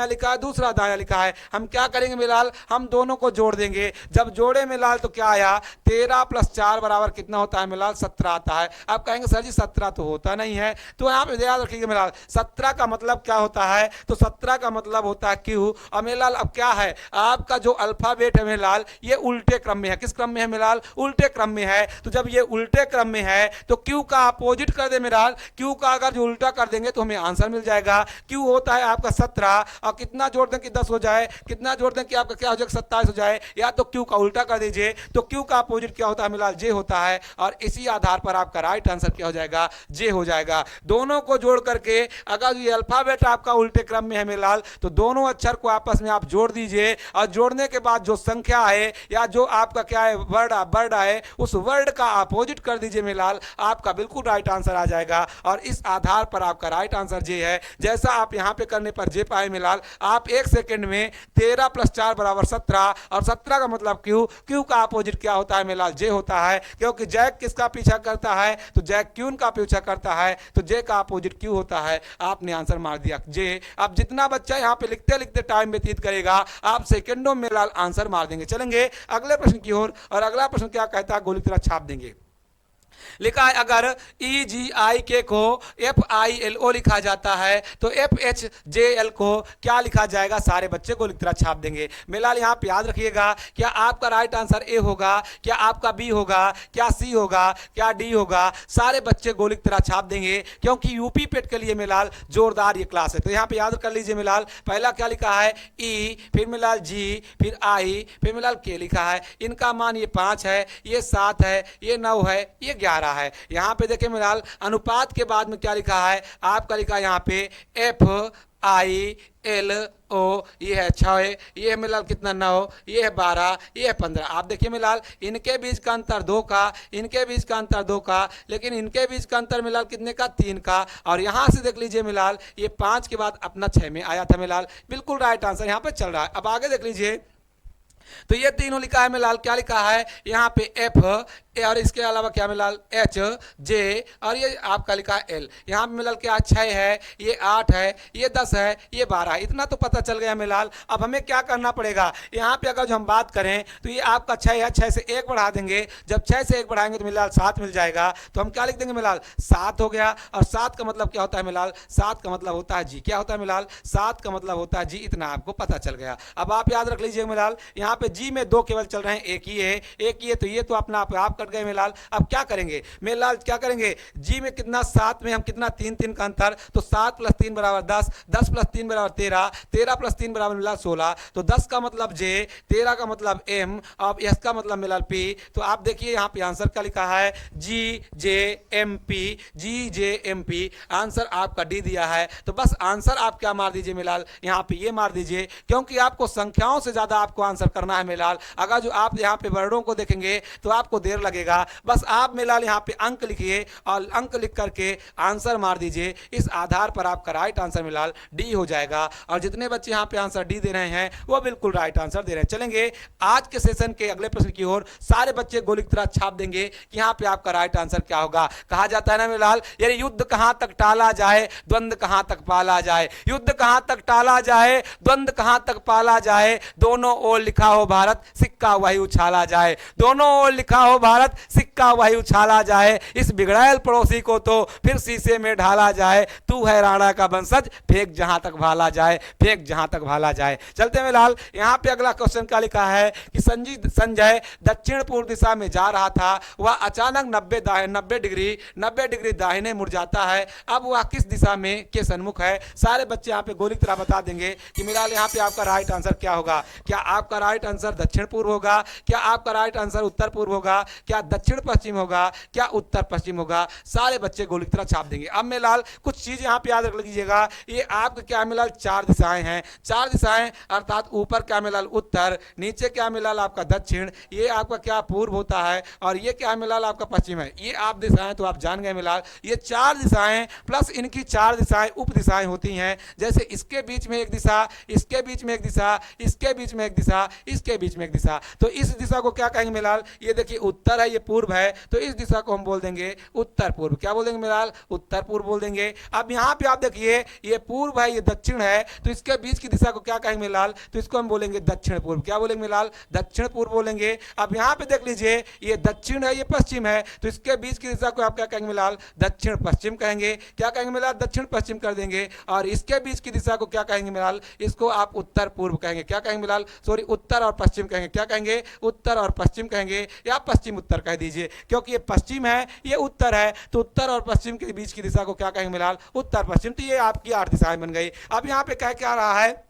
लिखा है, दूसरा दायां लिखा है। हम क्या करेंगे मिलाल, हम दोनों को जोड़ देंगे। जब जोड़े मिलाल तो क्या आया, 13 + 4 बराबर कितना होता है मिलाल, 17 आता है। आप कहेंगे सर जी 17 तो होता नहीं है, तो यहाँ पे याद रखिएगा मिलाल 17 का मतलब क्या होता है, तो 17 का मतलब होता है क्यू। और मिलाल अब क्या है, आपका जो अल्फाबेट है मिलाल ये उल्टे क्रम में है। किस क्रम में है मिलाल, उल्टे क्रम में है। तो जब ये उल्टे क्रम में है तो क्यू का अपोजिट कर दे मिलाल, क्यू का अगर जो उल्टा कर देंगे तो हमें आंसर मिल जाएगा। क्यू होता है आपका 17, और कितना जोड़ दें कि 10 हो जाए, कितना जोड़ दें कि आपका क्या हो जाएगा 27 हो जाए, या तो क्यू का उल्टा कर दीजिए। तो क्यू का अपोजिट क्या होता है मिलाल, जे होता है, और इसी आधार पर आपका राइट आंसर क्या हो जाएगा, जे हो जाएगा। दोनों को जोड़ करके अगर ये अल्फाबेट आपका उल्टे क्रम में है मिलाल तो दोनों अक्षर को आपस में आप जोड़ दीजिए, और जोड़ने के बाद जो संख्या है या जो आपका क्या है वर्ड आए उस वर्ड का अपोजिट कर दीजिए मिलाल, आपका बिल्कुल राइट आंसर आ जाएगा। और इस आधार पर आपका राइट आंसर जे है। जैसा आप यहां पे करने पर जे पाए मिलाल, आप 1 सेकंड में 13 + 4 = 17, और 17 का मतलब क्यू का अपोजिट क्या होता है मिलाल, जे होता है। क्योंकि जैक किसका पीछा करता है, तो जैक क्यून का पीछा करता है, तो जे का अपोजिट क्यू होता है। आपने आंसर मार दिया जे। अब जितना बच्चा यहाँ पे लिखते लिखते टाइम व्यतीत करेगा, आप सेकंडों में मिलाल आंसर मार देंगे। चलेंगे अगले प्रश्न की ओर, और अगला प्रश्न क्या कहता है, गोली की तरह छाप देंगे। लिखा है अगर EGIK को FILO लिखा जाता है तो FHJL को क्या लिखा जाएगा, सारे बच्चे को लिख तरह छाप देंगे। मिलाल यहाँ पे याद रखिएगा, क्या आपका राइट आंसर ए होगा, क्या आपका बी होगा, क्या सी होगा, क्या डी होगा, सारे बच्चे गोली की तरह छाप देंगे। क्योंकि यूपी पेट के लिए मिलाल जोरदार ये क्लास है। तो यहाँ पे याद कर लीजिए मिलाल, पहला क्या लिखा है ई, फिर मिलाल जी, फिर आई, फिर मिलाल के लिखा है। इनका मान ये 5 है, ये 7 है, ये 9 है, ये 11 है। यहाँ पे देखें मिलाल अनुपात के बाद में क्या लिखा है, आपका लिखा है यहाँ पे FILO, ये है 6, ये है मिलाल कितना 9, ये है 12, ये है 15। आप देखिए मिलाल इनके बीच का अंतर 2 का, इनके बीच का अंतर 2 का, लेकिन इनके बीच का अंतर मिलाल कितने का, 3 का। और यहाँ से देख लीजिए मिलाल ये 5 के बाद अपना 6 में आया था मिलाल, बिल्कुल राइट आंसर यहाँ पे चल रहा है। अब आगे देख लीजिए, तो ये तीनों लिखा है मिलाल, क्या लिखा है यहाँ पे F, और इसके अलावा क्या मिलाल H, J, और ये आपका लिखा है L। यहाँ पे मिलाल क्या 6 है, ये 8 है, ये 10 है, ये 12 है। इतना तो पता चल गया मिलाल। अब हमें क्या करना पड़ेगा, यहाँ पे अगर जो हम बात करें तो ये आपका 6 है, 6 से 1 बढ़ा देंगे। जब 6 से 1 बढ़ाएंगे तो मिलाल 7 मिल जाएगा। तो हम क्या लिख देंगे मिलाल, 7 हो गया। और 7 का मतलब क्या होता है मिलाल, 7 का मतलब होता है जी। क्या होता है मिलाल, 7 का मतलब होता है जी। इतना आपको पता चल गया। अब आप याद रख लीजिए मिलाल, यहाँ पे जी में 2 केवल चल रहे हैं, एक ही है, तो ये तो अपना आप कट गए मेरे लाल। अब क्या करेंगे मेरे लाल, क्या करेंगे, जी में कितना 7 में हम कितना 3 3 का अंतर, तो 7 + 3 बराबर 10, 10 + 3 बराबर 13, 13 + 3 बराबर मिला 16, तो 10 का मतलब जे, 13 का मतलब एम, अब एस का मतलब मिला पी। तो आप देखिए यहाँ पे आंसर क्या लिखा है, जी जे एम पी, जी जे एम पी, आंसर आपका डी दिया है। तो बस आंसर आप क्या मार दीजिए मिलाल, यहाँ पे ये मार दीजिए, क्योंकि आपको संख्याओं से ज्यादा आपको आंसर करना है मिलाल। अगर जो आप यहाँ पे वर्डों को देखेंगे तो आपको देर लगेगा। बस आप मिलाल यहाँ पे अंक लिखिए और अंक लिख करके आंसर मार दीजिए। इस आधार पर आपका राइट आंसर मिलाल डी हो जाएगा। और जितने बच्चे यहाँ पे आंसर डी दे रहे हैं वो बिल्कुल राइट आंसर दे रहे हैं। चलेंगे आज के सेशन के अगले प्रश्न की ओर। सारे बच्चे गोली की तरह छाप देंगे कि यहाँ पे आपका राइट आंसर क्या होगा। कहा जाता है ना मिलाल, यानी युद्ध कहां तक टाला जाए, द्वंद्व कहां तक पाला जाए, युद्ध कहां तक टाला जाए, द्वंद्व कहां तक पाला जाए, दोनों ओर लिखा हो भारत, सिक्का वही उछाला जाए, दोनों ओर लिखा हो भारत, सिक्का वही उछाला जाए, इस बिगड़ैल पड़ोसी को तो फिर शीशे में ढाला जाए, तू है राणा का वंशज, फेंक जहां तक भाला जाए, फेंक जहां तक भाला जाए। चलते हैं मिलाल, यहाँ पे अगला क्वेश्चन क्या लिखा है कि संजय दक्षिण पूर्व दिशा में जा रहा था, वह अचानक 90 डिग्री दाहिने मुड़ जाता है। अब वह किस दिशा में के सन्मुख है। सारे बच्चे यहाँ पे गोली की तरह बता देंगे कि मिलाल यहाँ पे आपका राइट आंसर क्या होगा। क्या आपका राइट आंसर दक्षिण पूर्व होगा, क्या आपका राइट आंसर उत्तर पूर्व होगा, क्या दक्षिण पश्चिम होगा, क्या उत्तर पश्चिम होगा। सारे बच्चे गोली की तरह छाप देंगे। अब मिलाल कुछ चीज यहाँ पे याद रख लीजिएगा, ये आपके क्या मिलाल 4 दिशाएं हैं, 4 दिशाएं अर्थात ऊपर क्या मिलाल उत्तर, नीचे क्या मिलाल आपका दक्षिण, ये आपका क्या पूर्व होता है, और ये क्या मिलाल आपका पश्चिम है। ये आप दिशाएं तो आप जान गए मिलाल, ये 4 दिशाएं प्लस इनकी 4 दिशाएं उप दिशाएं होती हैं। जैसे इसके बीच में एक दिशा, इसके बीच में एक दिशा, इसके बीच में एक दिशा, इसके बीच में एक दिशा। तो इस दिशा को क्या कहेंगे मिलाल, ये देखिए उत्तर है, ये पूर्व है, तो इस दिशा को हम बोल देंगे उत्तर पूर्व। क्या बोल देंगे मिलाल, उत्तर पूर्व बोल देंगे। अब यहाँ पे आप देखिए ये पूर्व है, ये दक्षिण है, तो इसके बीच की दिशा को क्या कहेंगे मिलाल, तो इसको हम बोलेंगे दक्षिण पूर्व। क्या बोलेंगे मिलाल, दक्षिण पूर्व बोलेंगे। अब यहाँ पे देख लीजिए ये दक्षिण है, ये पश्चिम है, तो इसके बीच की दिशा को आप क्या कहेंगे मिलाल, दक्षिण पश्चिम कहेंगे। क्या कहेंगे मिलाल, दक्षिण पश्चिम कर देंगे। और इसके बीच की दिशा को क्या कहेंगे मिलाल, इसको आप उत्तर पूर्व कहेंगे। क्या कहेंगे मिलाल, सॉरी उत्तर और पश्चिम कहेंगे। क्या कहेंगे, उत्तर और पश्चिम कहेंगे, या पश्चिम उत्तर कह दीजिए, क्योंकि ये पश्चिम है, ये उत्तर है, तो उत्तर और पश्चिम के बीच की दिशा को क्या कहेंगे मिलाल, उत्तर पश्चिम। तो ये आपकी 8 दिशाएं बन गई। अब यहाँ पे कह क्या रहा है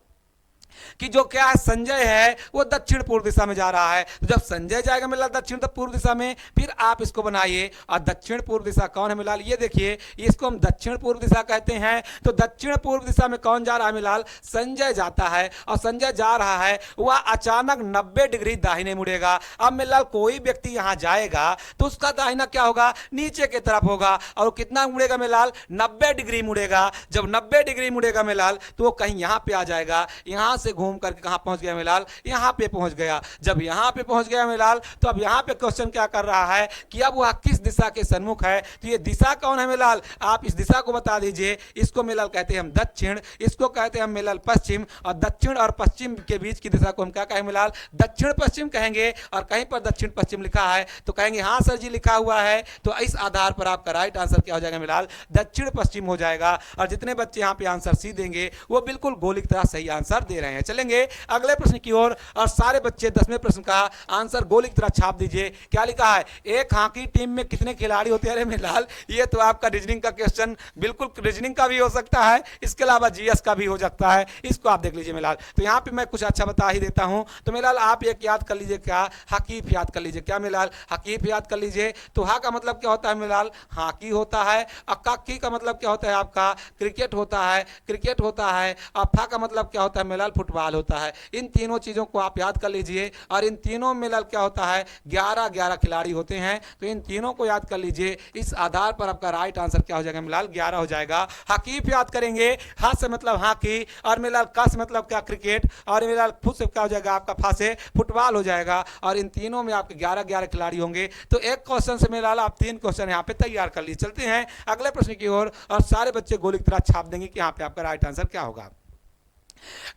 कि जो क्या है संजय है वो दक्षिण पूर्व दिशा में जा रहा है। तो जब संजय जाएगा मिलाल दक्षिण पूर्व दिशा में, फिर आप इसको बनाइए। और दक्षिण पूर्व दिशा कौन है मिलाल, ये देखिए इसको हम दक्षिण पूर्व दिशा कहते हैं। तो दक्षिण पूर्व दिशा में कौन जा रहा है मिलाल, संजय जाता है। और संजय जा रहा है वह अचानक 90 डिग्री दाहिने मुड़ेगा। अब मिलाल कोई व्यक्ति यहां जाएगा तो उसका दाहिना क्या होगा, नीचे की तरफ होगा। और कितना मुड़ेगा मिलाल, 90 डिग्री मुड़ेगा। जब 90 डिग्री मुड़ेगा मिलाल तो वो कहीं यहां पे आ जाएगा, यहां से घूम करके कहां पहुंच गया मिलाल, यहां पे पहुंच गया। जब यहां पे पहुंच गया मिलाल तो अब यहां पे क्वेश्चन क्या कर रहा है कि अब वह किस दिशा के सन्मुख है। तो ये दिशा कौन है मिलाल, आप इस दिशा को बता दीजिए। इसको मिलाल कहते हैं हम दक्षिण, इसको कहते हैं हम मिलाल पश्चिम। और दक्षिण और पश्चिम के बीच की दिशा को हम क्या कहेंगे मिलाल, दक्षिण पश्चिम कहेंगे। और कहीं पर दक्षिण पश्चिम लिखा है तो कहेंगे हाँ सर जी लिखा हुआ है। तो इस आधार पर आपका राइट आंसर क्या हो जाएगा मिलाल, दक्षिण पश्चिम हो जाएगा। और जितने बच्चे यहाँ पे आंसर सी देंगे वो बिल्कुल गोली की तरह सही आंसर दे रहे हैं। चलेंगे अगले प्रश्न की ओर। और सारे बच्चे 10वें प्रश्न का आंसर गोली की तरह छाप दीजिए। क्या लिखा है, एक हॉकी टीम में कितने खिलाड़ी होते हैं। अरे मिलाल ये तो आपका रीजनिंग का क्वेश्चन, बिल्कुल रीजनिंग का भी हो सकता है, इसके अलावा जीएस का भी हो सकता है। इसको आप देख लीजिए मिलाल। तो यहाँ पे मैं कुछ अच्छा बता ही देता हूँ। तो मिलाल आप एक याद कर लीजिए, क्या हकीफ याद कर लीजिए। क्या मिलाल, हकीफ याद कर लीजिए। तो हा का मतलब क्या होता है मिलाल, हॉकी होता है। अक्की का मतलब क्या होता है आपका, क्रिकेट होता है, क्रिकेट होता है। और फा का मतलब क्या होता है मिलाल, फुटबॉल होता है। इन तीनों चीजों को आप याद कर लीजिए। और इन तीनों में मिलाल क्या होता है, 11 खिलाड़ी होते हैं। तो इन तीनों को याद कर लीजिए। इस आधार पर आपका राइट आंसर क्या हो जाएगा मिलाल, 11 हो जाएगा। हकीफ याद करेंगे, हा से मतलब हॉकी, और मिलाल का से मतलब क्या, क्रिकेट, और मिलाल फुट से क्या हो जाएगा आपका, फा से फुटबॉल हो जाएगा। और इन तीनों में आपके 11 खिलाड़ी होंगे। तो एक क्वेश्चन से मिलाल आप 3 क्वेश्चन यहाँ पे तैयार कर लीजिए। चलते हैं अगले प्रश्न की ओर। और सारे बच्चे गोली की तरह छाप देंगे कि यहाँ पे आपका राइट आंसर क्या होगा।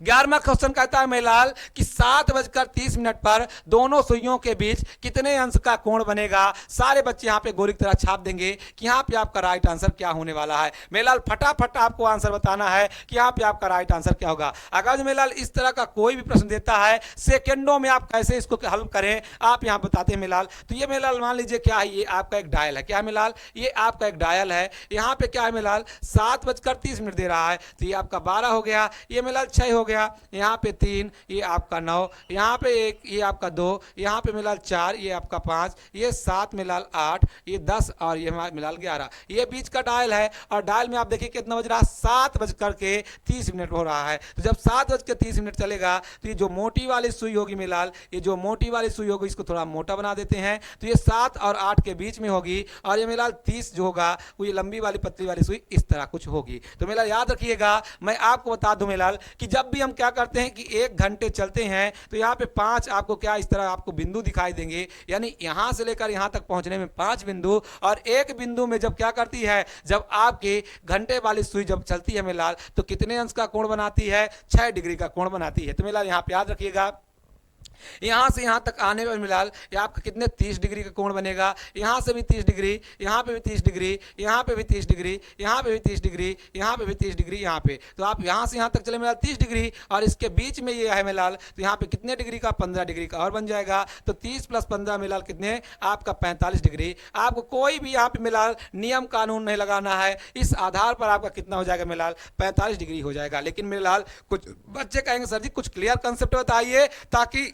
11वां क्वेश्चन कहता है मेलाल कि 7:30 पर दोनों सुइयों के बीच कितने अंश का कोण बनेगा। सारे बच्चे यहाँ पे गोली की तरह छाप देंगे कि यहाँ पे आपका राइट आंसर क्या होने वाला है। मेलाल फटाफट आपको आंसर बताना है कि यहाँ पे आपका राइट आंसर क्या होगा। अगर मेलाल इस तरह का कोई भी प्रश्न देता है सेकेंडों में आप कैसे इसको हल करें आप यहाँ बताते हैं मेलाल। तो ये मेलाल मान लीजिए क्या है, ये आपका एक डायल है। क्या है मेलाल, ये आपका एक डायल है। यहाँ पे क्या है मेलाल 7:30 दे रहा है, तो ये आपका 12 हो गया, ये मेलाल 6 हो गया, यहाँ पे 3, ये आपका 9, यहाँ पे 1, ये आपका 2, यहाँ पे मिलाल 4, ये आपका 5, ये 7 मिलाल 8, ये 10 और ये मिलाल 11। ये बीच का डायल है और डायल में आप देखिए कितना बज रहा है 7:30 हो रहा है। तो जब 7:30 चलेगा तो ये जो मोटी वाली सुई होगी मिलाल, ये जो मोटी वाली सुई होगी इसको थोड़ा मोटा बना देते हैं, तो ये 7 और 8 के बीच में होगी और ये मिलाल 30 जो होगा वो ये लंबी वाली पतली वाली सुई इस तरह कुछ होगी। तो मिलाल याद रखिएगा, मैं आपको बता दूं मिलाल कि जब भी हम क्या करते हैं कि 1 घंटे चलते हैं तो यहाँ पे 5 आपको क्या इस तरह आपको बिंदु दिखाई देंगे, यानी यहां से लेकर यहां तक पहुंचने में 5 बिंदु, और एक बिंदु में जब क्या करती है, जब आपके घंटे वाली सुई जब चलती है मिलाल तो कितने अंश का कोण बनाती है, 6 डिग्री का कोण बनाती है। तो मिलाल यहाँ पे याद रखिएगा, यहां से यहां तक आने पर मिलाल ये आपका कितने 30 डिग्री का कोण बनेगा। यहां से भी 30 डिग्री, यहां पे भी 30 डिग्री, यहां पे भी 30 डिग्री, यहां पे भी 30 डिग्री, यहां पे भी 30 डिग्री, यहां पे, तो आप यहां से यहां तक चले मिलाल 30 डिग्री और इसके बीच में ये है मिलाल, तो यहां पे कितने डिग्री का 15 डिग्री का और बन जाएगा। तो 30 + 15 मिलाल कितने आपका 45 डिग्री। आपको कोई भी यहाँ पे मिलाल नियम कानून नहीं लगाना है, इस आधार पर आपका कितना हो जाएगा मिलाल 45 डिग्री हो जाएगा। लेकिन मिलाल कुछ बच्चे कहेंगे सर जी कुछ क्लियर कंसेप्ट बताइए ताकि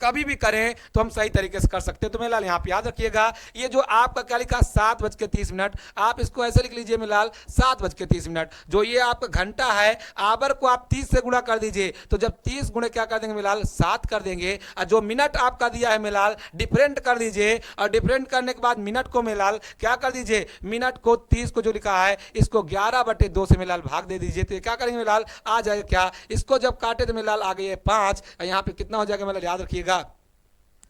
कभी भी करें तो हम सही तरीके से कर सकते हैं। तो मिलाल यहाँ पे याद रखिएगा, ये जो आपका क्या लिखा 7:30 आप इसको ऐसे लिख लीजिए मिलाल 7:30। जो ये आपका घंटा है आवर को आप 30 से गुणा कर दीजिए, तो जब 30 गुणे क्या कर देंगे मिलाल 7 कर देंगे, और जो मिनट आपका दिया है मिलाल डिफरेंट कर दीजिए, और डिफरेंट करने के बाद मिनट को मिलाल क्या कर दीजिए, मिनट को 30 को जो लिखा है इसको 11/2 से मिलाल भाग दे दीजिए। तो क्या करेंगे मिलाल आ जाएगा क्या, इसको जब काटे तो मिलाल आ गए 5, यहाँ पे कितना हो जाएगा मिलाल याद रखिएगा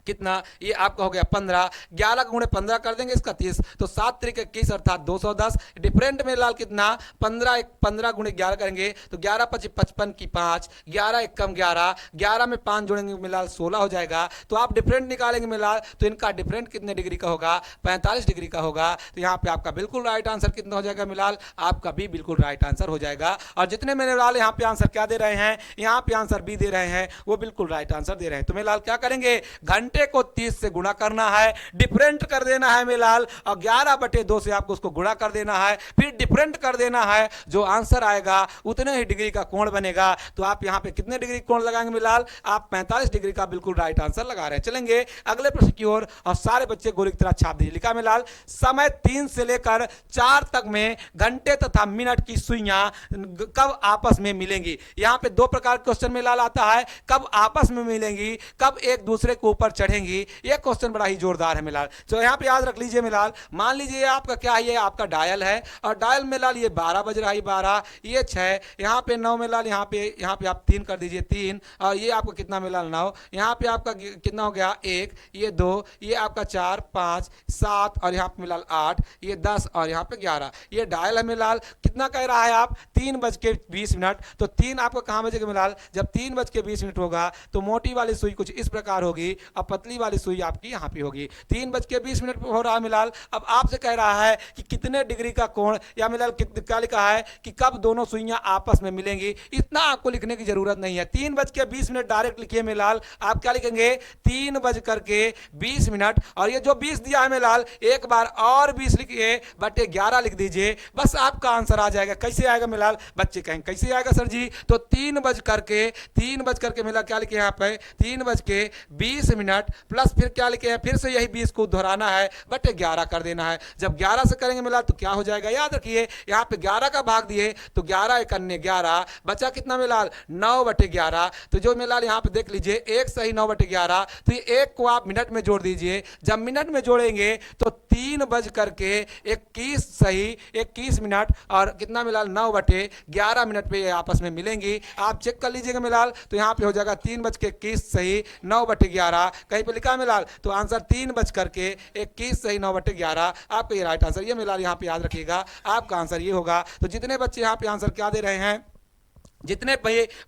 कितना, ये आपका हो गया 15, 11 गुणे 15 कर देंगे इसका 30, तो 7 × 21 अर्थात 210। डिफरेंट में लाल कितना 15 गुणे 11 करेंगे तो 11 × 5 = 55 की 5, 11 × 1 = 11, 11 में 5 जोड़ेंगे मिलाल 16 हो जाएगा। तो आप डिफरेंट निकालेंगे मिलाल तो इनका डिफरेंट कितने डिग्री का होगा 45 डिग्री का होगा। तो यहाँ पे आपका बिल्कुल राइट आंसर कितना हो जाएगा मिलाल, आपका भी बिल्कुल राइट आंसर हो जाएगा। और जितने मेरे लाल यहाँ पे आंसर क्या दे रहे हैं, यहाँ पे आंसर बी दे रहे हैं, वो बिल्कुल राइट आंसर दे रहे हैं। तो मेरे लाल क्या करेंगे, घंटे को 30 से गुणा करना है, डिफरेंट कर देना है मिलाल, और 11/2 से आपको उसको गुणा कर देना है, फिर डिफरेंट कर देना है, जो आंसर आएगा उतने ही डिग्री का कोण बनेगा। तो आप यहाँ पे कितने डिग्री कोण लगाएंगे मिलाल, आप 45 डिग्री का बिल्कुल राइट आंसर लगा रहे हैं। चलेंगे अगले प्रश्न की ओर, और सारे बच्चे गोली की तरह छाप दीजिए। लिखा मिलाल समय 3 से लेकर 4 तक में घंटे तथा मिनट की सुइयां कब आपस में मिलेंगी। यहाँ पे 2 प्रकार क्वेश्चन मिलाल आता है, कब आपस में मिलेंगी, कब एक दूसरे के ऊपर चढ़ेंगी। ये क्वेश्चन बड़ा ही जोरदार है मिलाल। तो यहाँ पे याद रख लीजिए मिलाल, मान लीजिए आपका क्या है, ये आपका डायल है, और डायल मिलाल ये 12 बज रहा है, 12, ये 6, यहाँ पे 9 मिलाल, यहाँ पे आप 3 कर दीजिए 3, और ये आपको कितना मिलाल 9, यहाँ पे आपका कितना हो गया 1, ये 2, ये आपका 4, 5, 7, और यहाँ पे मिलाल 8, ये 10, और यहाँ पे 11। ये डायल है मिलाल, कितना कह रहा है आप 3:20। तो 3 आपको कहाँ बजेगा मिलाल, जब 3:20 होगा तो मोटी वाली सुई कुछ इस प्रकार होगी और पतली वाली सुई आपकी यहाँ पे होगी। 3:20 हो रहा है मिलाल। अब आपसे कह रहा है कि कितने डिग्री का कोण, या मिलाल क्या लिखा है कि कब दोनों सुइयां आपस में मिलेंगी। इतना आपको लिखने की जरूरत नहीं है, 3:20 डायरेक्ट लिखिए मिलाल। आप क्या लिखेंगे 3:20, और ये जो 20 दिया है मिलाल एक बार और 20 लिखिए बटे 11 लिख दीजिए, बस आपका आंसर आ जाएगा। कैसे आएगा मिलाल, बच्चे कहेंगे कैसे आएगा सर जी, तो 3:00 मिला क्या लिखे यहाँ पे 3:20 प्लस फिर क्या लिखे हैं, फिर से यही 20 को दोहराना है बटे 11 कर देना है। जब 11 से करेंगे मिलाल तो क्या हो जाएगा, याद रखिए यहाँ पे 11 का भाग दिए तो 11 × 1 = 11, बचा कितना मिलाल 9/11। तो जो मिलाल यहाँ पे देख लीजिए 1 सही 9/11, तो ये 1 को आप मिनट में जोड़ दीजिए। जब मिनट में जोड़ेंगे तो 3:21 सही 21 और कितना मिलाल 9/11 पे ये आपस में मिलेंगी। आप चेक कर लीजिएगा मिलाल, तो यहाँ पे हो जाएगा 3:21 सही 9/11, कहीं पे लिखा मिलाल तो आंसर 3:21 सही 9/11 आपका ये राइट आंसर। ये मिलाल यहाँ पे याद रखिएगा आपका आंसर ये होगा। तो जितने बच्चे यहाँ पे आंसर क्या दे रहे हैं जितने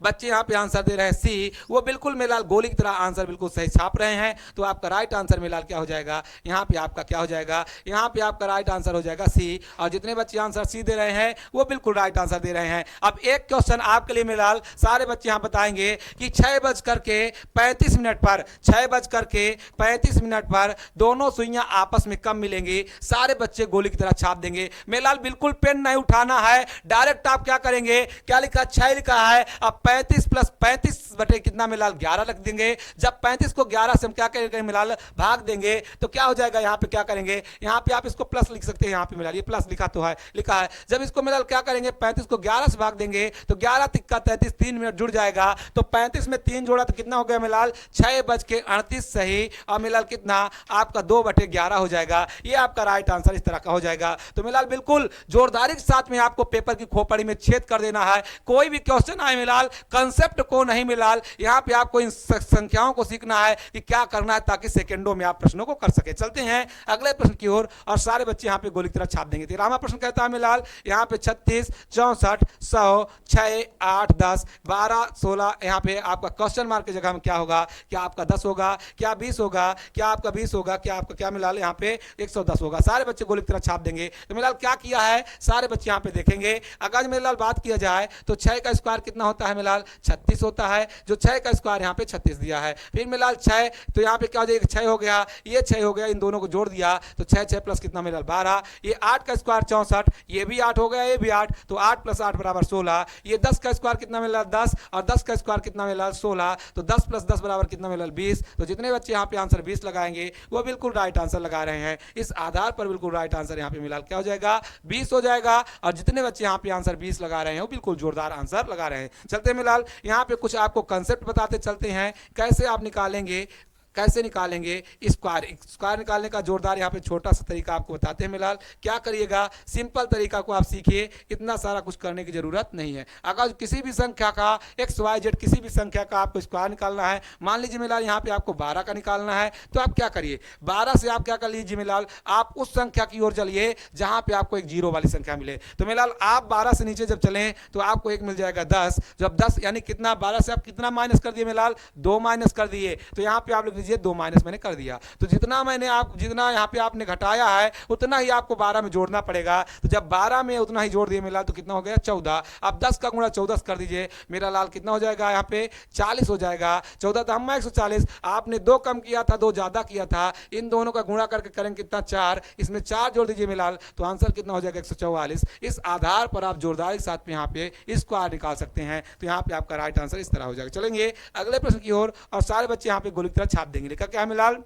बच्चे यहाँ पे आंसर दे रहे हैं सी, वो बिल्कुल मेलाल गोली की तरह आंसर बिल्कुल सही छाप रहे हैं। तो आपका राइट आंसर मेलाल क्या हो जाएगा, यहाँ पे आपका क्या हो जाएगा, यहाँ पे आपका राइट आंसर हो जाएगा सी। और जितने बच्चे आंसर सी दे रहे हैं वो बिल्कुल राइट आंसर दे रहे हैं। अब एक क्वेश्चन आपके लिए मेलाल सारे बच्चे यहाँ बताएंगे कि 6:35 पर 6:35 पर दोनों सुइयां आपस में कब मिलेंगी। सारे बच्चे गोली की तरह छाप देंगे मेलाल, बिल्कुल पेन नहीं उठाना है, डायरेक्ट आप क्या करेंगे, क्या लिखा 6 लिखा है, अब 35 + 35 बटे कितना मिलाल 11 रख देंगे। जब 35 को 11 से हम क्या करेंगे मिलाल भाग देंगे तो क्या हो जाएगा, यहाँ पे क्या करेंगे, यहाँ पे आप इसको प्लस लिख सकते हैं, यहाँ पे मिलाल ये प्लस लिखा तो है, लिखा है। जब इसको मिलाल क्या करेंगे 35 को 11 से भाग देंगे तो 11 तिक्का 33, 3 मिनट जुड़ जाएगा। तो 35 में 3 जोड़ा तो कितना हो गया मिलाल 6:38 सही, और मिलाल कितना आपका 2/11 हो जाएगा। ये आपका राइट आंसर इस तरह का हो जाएगा। तो मिलाल बिल्कुल जोरदारी के साथ में आपको पेपर की खोपड़ी में छेद कर देना है। कोई भी क्वेश्चन आए मिलाल कंसेप्ट को नहीं मिलाल, यहाँ पे आपको इन संख्याओं को सीखना है कि क्या करना है ताकि सेकंडों में आप प्रश्नों को कर सके। चलते हैं अगले प्रश्न की ओर और सारे बच्चे यहाँ पे गोली की तरह छाप देंगे। 13वां प्रश्न कहता है मिलाल यहाँ पे 36, 64, 100, 6, 8, 10, 12, 16, यहाँ पे आपका क्वेश्चन मार्क की जगह में क्या होगा, क्या आपका 10 होगा, क्या 20 होगा, क्या आपका 20 होगा, क्या आपका क्या मिलाल यहाँ पे 110 होगा। सारे बच्चे गोली की तरह छाप देंगे। तो मिलाल क्या किया है सारे बच्चे यहाँ पे देखेंगे। अगर मिलाल बात किया जाए तो 6 का स्क्वायर कितना होता है मिलाल 36 होता है, जो 6 का स्क्वायर यहाँ पे 36 दिया है। फिर मिलाल 6 तो यहाँ पे क्या हो जाएगा 6 हो गया, ये 6 हो गया, इन दोनों को जोड़ दिया तो 6 6 प्लस कितना मिलाल 12। ये 8 का स्क्वायर 64, ये भी 8 हो गया, ये भी 8, तो 8 + 8 = 16। ये 10 का स्क्वायर कितना मिलाल 10, और 10 का स्क्वायर कितना मिलाल 16, तो 10 + 10 = कितना मिलाल 20। तो जितने बच्चे यहाँ पे आंसर 20 लगाएंगे वो बिल्कुल राइट आंसर लगा रहे हैं। इस आधार पर बिल्कुल राइट आंसर यहाँ पे मिलाल क्या हो जाएगा 20 हो जाएगा। और जितने बच्चे यहाँ पे आंसर 20 लगा रहे हैं वो बिल्कुल जोरदार आंसर लगा रहे हैं। चलते हैं मिलाल यहाँ पे कुछ आपको कंसेप्ट बताते चलते हैं कैसे आप निकालेंगे, कैसे निकालेंगे स्क्वायर निकालने का जोरदार यहाँ पे छोटा सा तरीका आपको बताते हैं मिलाल। क्या करिएगा, सिंपल तरीका को आप सीखिए, इतना सारा कुछ करने की जरूरत नहीं है। अगर किसी भी संख्या का XYZ किसी भी संख्या का आपको स्क्वायर निकालना है, मान लीजिए मिलाल यहाँ पे आपको 12 का निकालना है, तो आप क्या करिए 12 से आप क्या कर लीजिए मिलाल, आप उस संख्या की ओर चलिए जहां पे आपको एक 0 वाली संख्या मिले। तो मिलाल आप 12 से नीचे जब चलें तो आपको एक मिल जाएगा 10। जब 10 यानी कितना 12 से आप कितना माइनस कर दिए मिलाल 2 माइनस कर दिए, तो यहाँ पे आप लिख लीजिए 2 माइनस मैंने कर दिया। तो जितना यहाँ पे आपने घटाया है उतना ही आपको 12 में जोड़ना पड़ेगा। तो जब 12 में उतना ही जोड़ दिए मिलाल तो कितना हो गया 14। अब 10 का गुणा 14 कर दीजिए मेरा लाल कितना हो जाएगा यहाँ पे 40 हो जाएगा। 14 तो हम 140, आपने 2 कम किया था 2 ज्यादा किया था, इन दोनों का गुणा करके करेंगे कितना 4, इसमें 4 जोड़ दीजिए मिलाल तो आंसर कितना हो जाएगा 144। इस आधार पर आप जोरदारी के साथ में यहाँ पे स्क्वायर निकाल सकते हैं। तो यहाँ पे आपका राइट आंसर इस तरह हो जाएगा। चलेंगे अगले प्रश्न की ओर और सारे बच्चे यहाँ पे गोली की तरह छाप देंगे। लिखा क्या है मिलाल,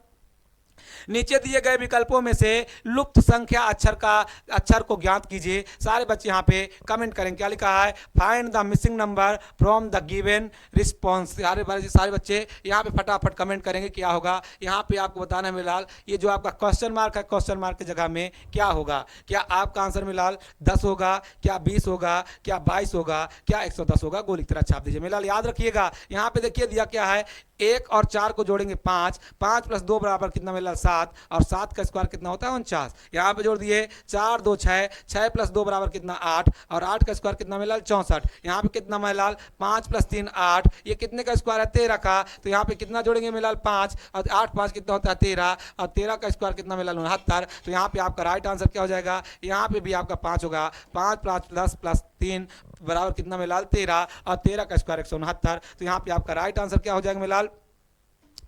नीचे दिए गए विकल्पों में से लुप्त संख्या अक्षर को ज्ञात कीजिए। सारे बच्चे यहाँ पे कमेंट करेंगे। क्या लिखा है, find the missing number from the given response. सारे बच्चे यहाँ पे फटाफट कमेंट करेंगे क्या होगा। यहाँ पे आपको बताना है मिलाल ये जो आपका क्वेश्चन मार्क है, क्वेश्चन मार्क की जगह में क्या होगा। क्या आपका आंसर मिलाल 10 होगा, क्या 20 होगा, क्या 22 होगा, क्या 110 होगा। गोली की तरह छाप दीजिए मिलाल। याद रखिएगा यहाँ पे देखिए दिया क्या है, 1 और 4 को जोड़ेंगे 5, 5 + 2 बराबर कितना मिला 7, और 7 का स्क्वायर कितना होता है 49। यहाँ पे जोड़ दिए 4 2 6, 6 + 2 बराबर कितना 8, और 8 का स्क्वायर कितना मिला 64। यहाँ पे कितना मिलाल 5 + 3 8, ये कितने का स्क्वायर है 13 का। तो यहाँ पे कितना जोड़ेंगे मिलाल 5, और 8 5 कितना होता है 13, और 13 का स्क्वायर कितना मिला 69। तो यहाँ पे आपका राइट आंसर क्या हो जाएगा, यहाँ पे भी आपका 5 होगा। 5 + 3 बराबर कितना मिलाल 13, और 13 का स्क्वायर 169। तो यहाँ पे आपका राइट आंसर क्या हो जाएगा मिलाल,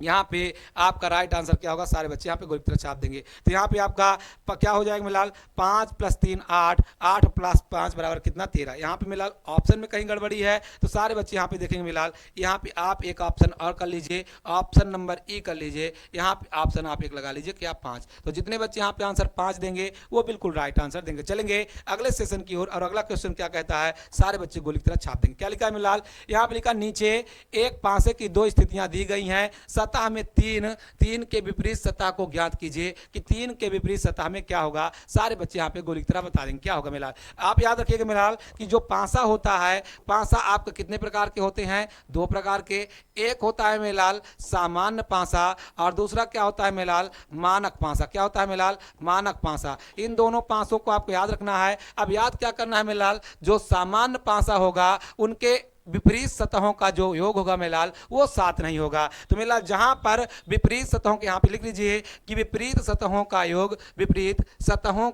यहाँ पे आपका राइट आंसर क्या होगा, सारे बच्चे यहाँ पे गोली की तरह छाप देंगे। तो यहाँ पे आपका क्या हो जाएगा मिलाल 5 + 3 8, 8 + 5 बराबर कितना 13। यहाँ पे मिलाल ऑप्शन में कहीं गड़बड़ी है तो सारे बच्चे यहाँ पे देखेंगे मिलाल, यहाँ पे आप एक ऑप्शन और कर लीजिए, ऑप्शन नंबर ई कर लीजिए। यहाँ पे ऑप्शन आप एक लगा लीजिए क्या 5। तो जितने बच्चे यहाँ पे आंसर 5 देंगे वो बिल्कुल राइट आंसर देंगे। चलेंगे अगले सेशन की ओर और अगला क्वेश्चन क्या कहता है, सारे बच्चे गोली की तरह छाप देंगे। क्या लिखा है मिलाल, यहाँ पे लिखा नीचे एक पासे की 2 स्थितियां दी गई हैं, सतह में 3 के विपरीत सतह को ज्ञात कीजिए कि 3 के विपरीत सतह में क्या होगा। सारे बच्चे यहाँ पे गोली की तरह बता देंगे क्या होगा मिलाल। आप याद रखिएगा मिलाल कि जो पासा होता है, पासा आपके कितने प्रकार के होते हैं, 2 प्रकार के। एक होता है मिलाल सामान्य पासा, और दूसरा क्या होता है मिलाल मानक पासा। क्या होता है मिलाल मानक पासा। इन दोनों पासों को आपको याद रखना है। अब याद क्या करना है मिलाल, जो सामान्य पासा होगा उनके विपरीत सतहों का जो योग होगा मेलाल वो 7 नहीं होगा। तो मेलाल जहां पर विपरीत सतहों के, यहाँ पे लिख लीजिए कि विपरीत सतहों का योग, विपरीत सतहों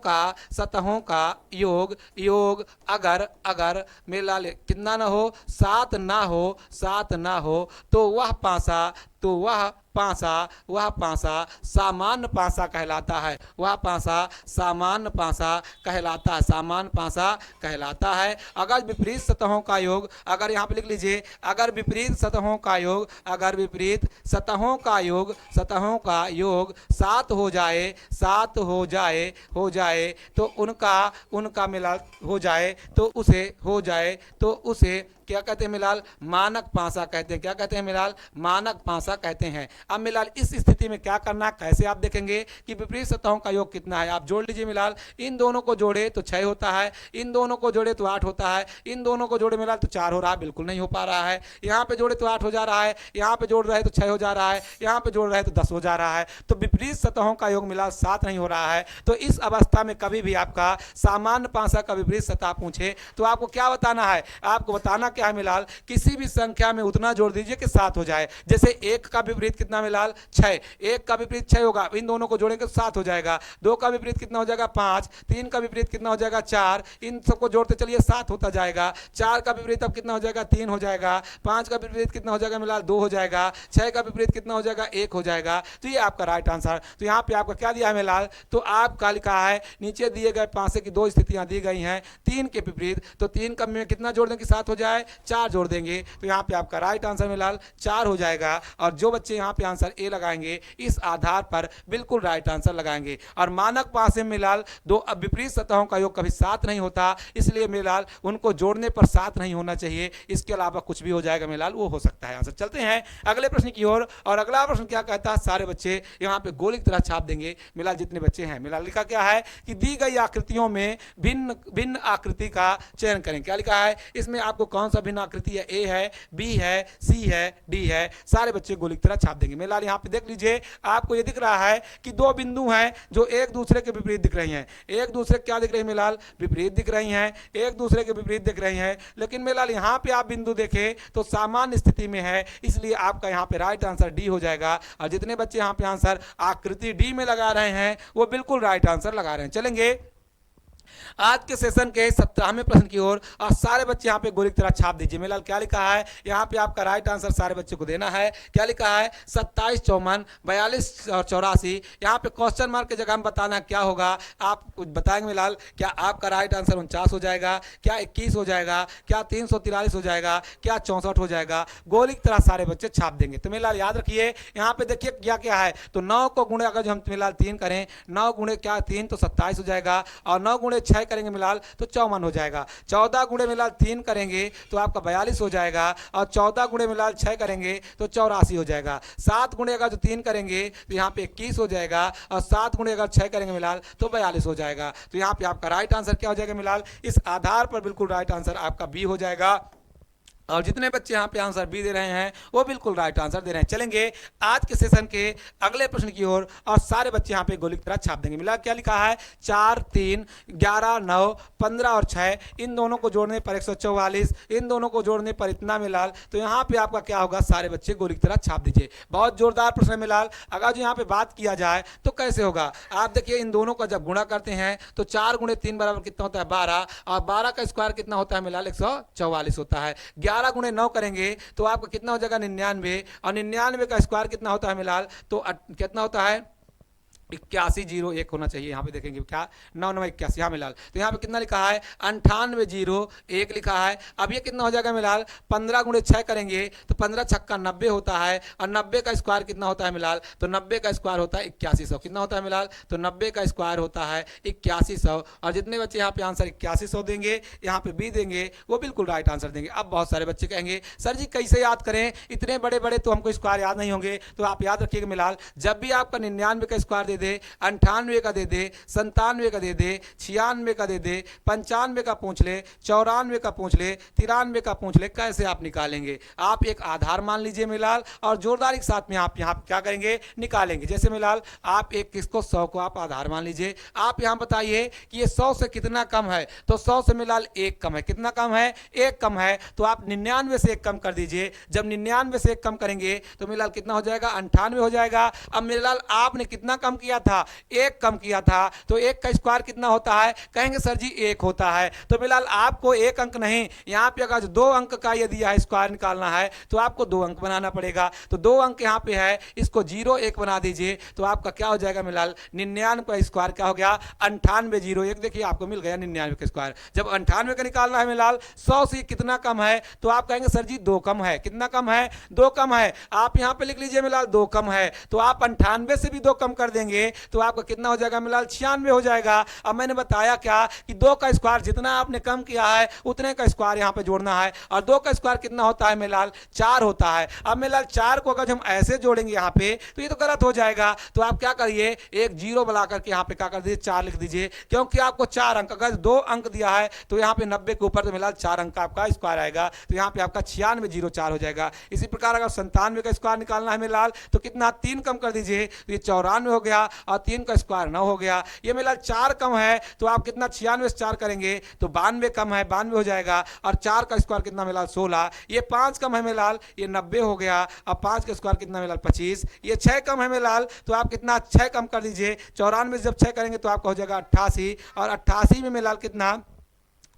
का योग अगर अगर मेलाल कितना ना हो, 7 ना हो तो वह पासा सामान्य पासा कहलाता है। वह पासा सामान्य पासा कहलाता है। अगर विपरीत सतहों का योग, अगर यहाँ पे लिख लीजिए, अगर विपरीत सतहों का योग 7 हो जाए तो उनका मिलाल हो जाए तो उसे क्या कहते हैं मिलाल? मानक पासा कहते हैं। क्या कहते हैं मिलाल? मानक पासा कहते हैं। अब मिलाल इस स्थिति में क्या करना, कैसे आप देखेंगे कि विपरीत सतहों का योग कितना है। आप जोड़ लीजिए मिलाल, इन दोनों को जोड़े तो 6 होता है, इन दोनों को जोड़े तो 8 होता है, इन दोनों को जोड़े मिलाल तो 4 हो रहा है, बिल्कुल नहीं हो पा रहा है। यहाँ पे जोड़े तो 8 हो जा रहा है, यहाँ पे जोड़ रहे तो 6 हो जा रहा है, यहाँ पे जोड़ रहे तो 10 हो जा रहा है। तो विपरीत सतहों का योग मिलाल 7 नहीं हो रहा है। तो इस अवस्था में कभी भी आपका सामान्य पासा का विपरीत सतह पूछे तो आपको क्या बताना है? आपको बताना क्या है मिलाल? किसी भी संख्या में उतना जोड़ दीजिए कि 7 हो जाए। जैसे 1 का विपरीत कितना मिलाल? 6। 1 का विपरीत 6 होगा, इन दोनों को जोड़ेंगे तो 7 हो जाएगा। 2 का विपरीत कितना हो जाएगा? 5। 3 का विपरीत कितना हो जाएगा? 4। इन सबको जोड़ते चलिए 7 होता जाएगा। 4 का विपरीत अब कितना हो जाएगा? 3 हो जाएगा। 5 का विपरीत कितना हो जाएगा मिलाल? 2 हो जाएगा। 6 का विपरीत कितना हो जाएगा? 1 हो जाएगा। तो ये आपका राइट आंसर। तो यहाँ पे आपका क्या दिया है मिलाल? तो आपका लिखा है नीचे दिए गए पासे की 2 स्थितियां दी गई हैं 3 के विपरीत। तो 3 का में कितना जोड़ दें कि 7 हो जाए? 4 जोड़ देंगे। तो यहाँ पे आपका राइट आंसर मिलाल 4 हो जाएगा। और जो बच्चे यहाँ पे आंसर ए लगाएंगे इस आधार पर बिल्कुल राइट आंसर लगाएंगे। और मानक पासे मिलाल दो विपरीत सतहों का योग कभी 7 नहीं होता, इसलिए मिलाल उनको जोड़ने पर 7 नहीं होना चाहिए। इसके अलावा कुछ भी हो जाएगा मिलाल, वो हो सकता है आंसर। चलते हैं अगले प्रश्न की ओर। और अगला प्रश्न क्या कहता है? सारे बच्चे यहाँ पे गोली की तरह छाप देंगे मिलाल, जितने बच्चे हैं। मिलाल लिखा क्या है कि दी गई आकृतियों में भिन्न भिन्न आकृति का चयन करें। क्या लिखा है इसमें? आपको कौन सा भिन्न आकृति है? ए है, बी है, सी है, डी है। सारे बच्चे गोली की तरह छाप देंगे। मिलाल यहाँ पे देख लीजिए, आपको ये दिख रहा है कि 2 बिंदु हैं जो एक दूसरे के विपरीत दिख रही हैं। एक दूसरे क्या दिख रही है मिलाल? विपरीत दिख रही हैं, एक दूसरे के विपरीत दिख रही हैं। लेकिन मिलाल यहाँ पे आप बिंदु देखें तो सामान्य स्थिति में है, इसलिए आपका यहाँ पे राइट आंसर डी हो जाएगा। और जितने बच्चे यहाँ पे आंसर आकृति डी में लगा रहे हैं वो बिल्कुल राइट आंसर लगा रहे हैं। चलेंगे आज के सेशन के 17वें प्रश्न की ओर। और सारे बच्चे यहाँ पे गोली की तरह छाप दीजिए। मिलाल क्या लिखा है यहाँ पे? आपका राइट आंसर सारे बच्चे को देना है। क्या लिखा है? 27, 54, 42 और 84। यहाँ पे क्वेश्चन मार्क की जगह में बताना क्या होगा, आप कुछ बताएंगे मिलाल। क्या आपका राइट आंसर 49 हो जाएगा? क्या 21 हो जाएगा? क्या 343 हो जाएगा? क्या 64 हो जाएगा? गोली की तरह सारे बच्चे छाप देंगे। तो मिलाल याद रखिए यहाँ पे देखिए क्या क्या है। तो 9 को गुणे अगर जो हम मिलाल 3 करें, 9 गुणे क्या 3 तो 27 हो जाएगा। और 9 गुणे 6 करेंगे मिलाल तो 54 हो जाएगा। 14 गुणे मिलाल 3 करेंगे तो आपका 42 हो जाएगा। और 14 गुणे मिलाल 6 करेंगे तो 84 हो जाएगा। 7 गुणे अगर जो 3 करेंगे तो यहाँ पे 21 हो जाएगा। और 7 गुणे अगर 6 करेंगे मिलाल तो 42 हो जाएगा। तो यहाँ पे आपका राइट आंसर क्या हो जाएगा मिलाल? इस आधार पर बिल्कुल राइट आंसर आपका बी हो जाएगा। और जितने बच्चे यहाँ पे आंसर बी दे रहे हैं वो बिल्कुल राइट आंसर दे रहे हैं। चलेंगे आज के सेशन के अगले प्रश्न की ओर। और सारे बच्चे यहाँ पे गोली की तरह छाप देंगे। मिला क्या लिखा है? 4, 3, 11, 9, 15 और 6, इन दोनों को जोड़ने पर 144, इन दोनों को जोड़ने पर इतना मिलाल। तो यहाँ पे आपका क्या होगा? सारे बच्चे गोली की तरह छाप दीजिए। बहुत जोरदार प्रश्न है मिलाल। अगर जो यहाँ पे बात किया जाए तो कैसे होगा? आप देखिए इन दोनों का जब गुणा करते हैं तो 4 गुणे 3 बराबर कितना होता है? 12। और 12 का स्क्वायर कितना होता है मिलाल? 144 होता है। 11 गुणे 9 करेंगे तो आपका कितना हो जाएगा? 99। और 99 का स्क्वायर कितना होता है मिलाल? तो कितना होता है? 8101 होना चाहिए। यहाँ पे देखेंगे क्या 9 9 81। यहाँ मिलाल तो यहाँ पे कितना लिखा है? 9801 लिखा है। अब ये कितना हो जाएगा मिलाल? 15 गुणे 6 करेंगे तो 15 छक्का 90 होता है। और 90 का स्क्वायर कितना होता है मिलाल? तो 90 का स्क्वायर होता है 8100। कितना होता है मिलाल? तो 90 का स्क्वायर होता है 8100। और जितने बच्चे यहाँ पे आंसर 8100 देंगे, यहाँ पे बी देंगे, वो बिल्कुल राइट आंसर देंगे। अब बहुत सारे बच्चे कहेंगे सर जी कैसे याद करें, इतने बड़े बड़े तो हमको स्क्वायर याद नहीं होंगे। तो आप याद रखिएगा मिलाल, जब भी आपका 99 का स्क्वायर दे दे, 98 का दे दे, 97 का दे दे, 96 का दे दे, 95 का पूछ ले, 94 का पूछ ले, 93 का पूछ ले, कैसे आप निकालेंगे? आप एक आधार मान लीजिए मिलाल और जोरदारी के साथ में आप यहाँ क्या करेंगे, निकालेंगे। जैसे मिलाल आप एक किसको 100 को आप आधार मान लीजिए, आप यहाँ बताइए कि ये 100 से कितना कम है, तो 100 से मिलाल 1 कम है। कितना कम है? 1 कम है। तो आप 99 से 1 कम कर दीजिए। जब 99 से 1 कम करेंगे तो मिलाल कितना हो जाएगा? 98 हो जाएगा। अब मिलाल आपने कितना कम किया था? 1 कम किया था। तो 1 का स्क्वायर कितना होता है? कहेंगे सर जी 1 होता है। तो मिलाल आपको 1 अंक नहीं, यहाँ पे अगर 2 अंक का यदि है स्क्वायर निकालना है तो आपको 2 अंक बनाना पड़ेगा। तो 2 अंक यहाँ पे है, इसको 0 1 बना दीजिए तो आपका क्या हो जाएगा मिलाल? 99 का स्क्वायर क्या हो गया? 98 0 1। देखिए आपको मिल गया 99 का स्क्वायर। जब 98 का निकालना है मिलाल 100 से कितना कम है, तो आप कहेंगे सर जी 2 कम है। कितना कम है? 2 कम है। आप यहाँ पे लिख लीजिए मिलाल 2 कम है। तो आप 98 से भी 2 कम कर देंगे तो आपका कितना हो जाएगा मिलाल? 96 हो जाएगा। अब मैंने बताया क्या कि 2 का स्क्वायर जितना आपने कम किया है उतने का स्क्वायर यहाँ पे जोड़ना है। और 2 का स्क्वायर कितना होता है मिलाल? 4 होता है। अब मिलाल 4 को अगर हम ऐसे जोड़ेंगे यहाँ पे तो ये तो गलत हो जाएगा। तो आप क्या करिए, एक 0 बुला करके यहाँ पे क्या कर दीजिए? 4 लिख दीजिए, क्योंकि आपको 4 अंक, अगर 2 अंक दिया है तो यहाँ पे 90 के ऊपर तो मिलाल 4 अंक का आपका स्क्वायर आएगा। तो यहाँ पे आपका 96 0 4 हो जाएगा। इसी प्रकार अगर 97 का स्क्वायर निकालना है मिलाल तो कितना? 3 कम कर दीजिए तो ये 94 हो गया और 3 का स्क्वायर 9 हो गया। ये मिलाल 4 कम है तो आप कितना? 96 से 4 करेंगे तो 92 कम है, 92 हो जाएगा। और 4 का स्क्वायर कितना मिलाल? 16। ये 5 कम है मिलाल, ये 90 हो गया। अब 5 का स्क्वायर कितना मिलाल? 25। ये 6 कम है मिलाल तो आप कितना? 6 कम कर दीजिए। 94 से जब 6 करेंगे तो आपका हो जाएगा 88। और 88 में मिलाल कितना?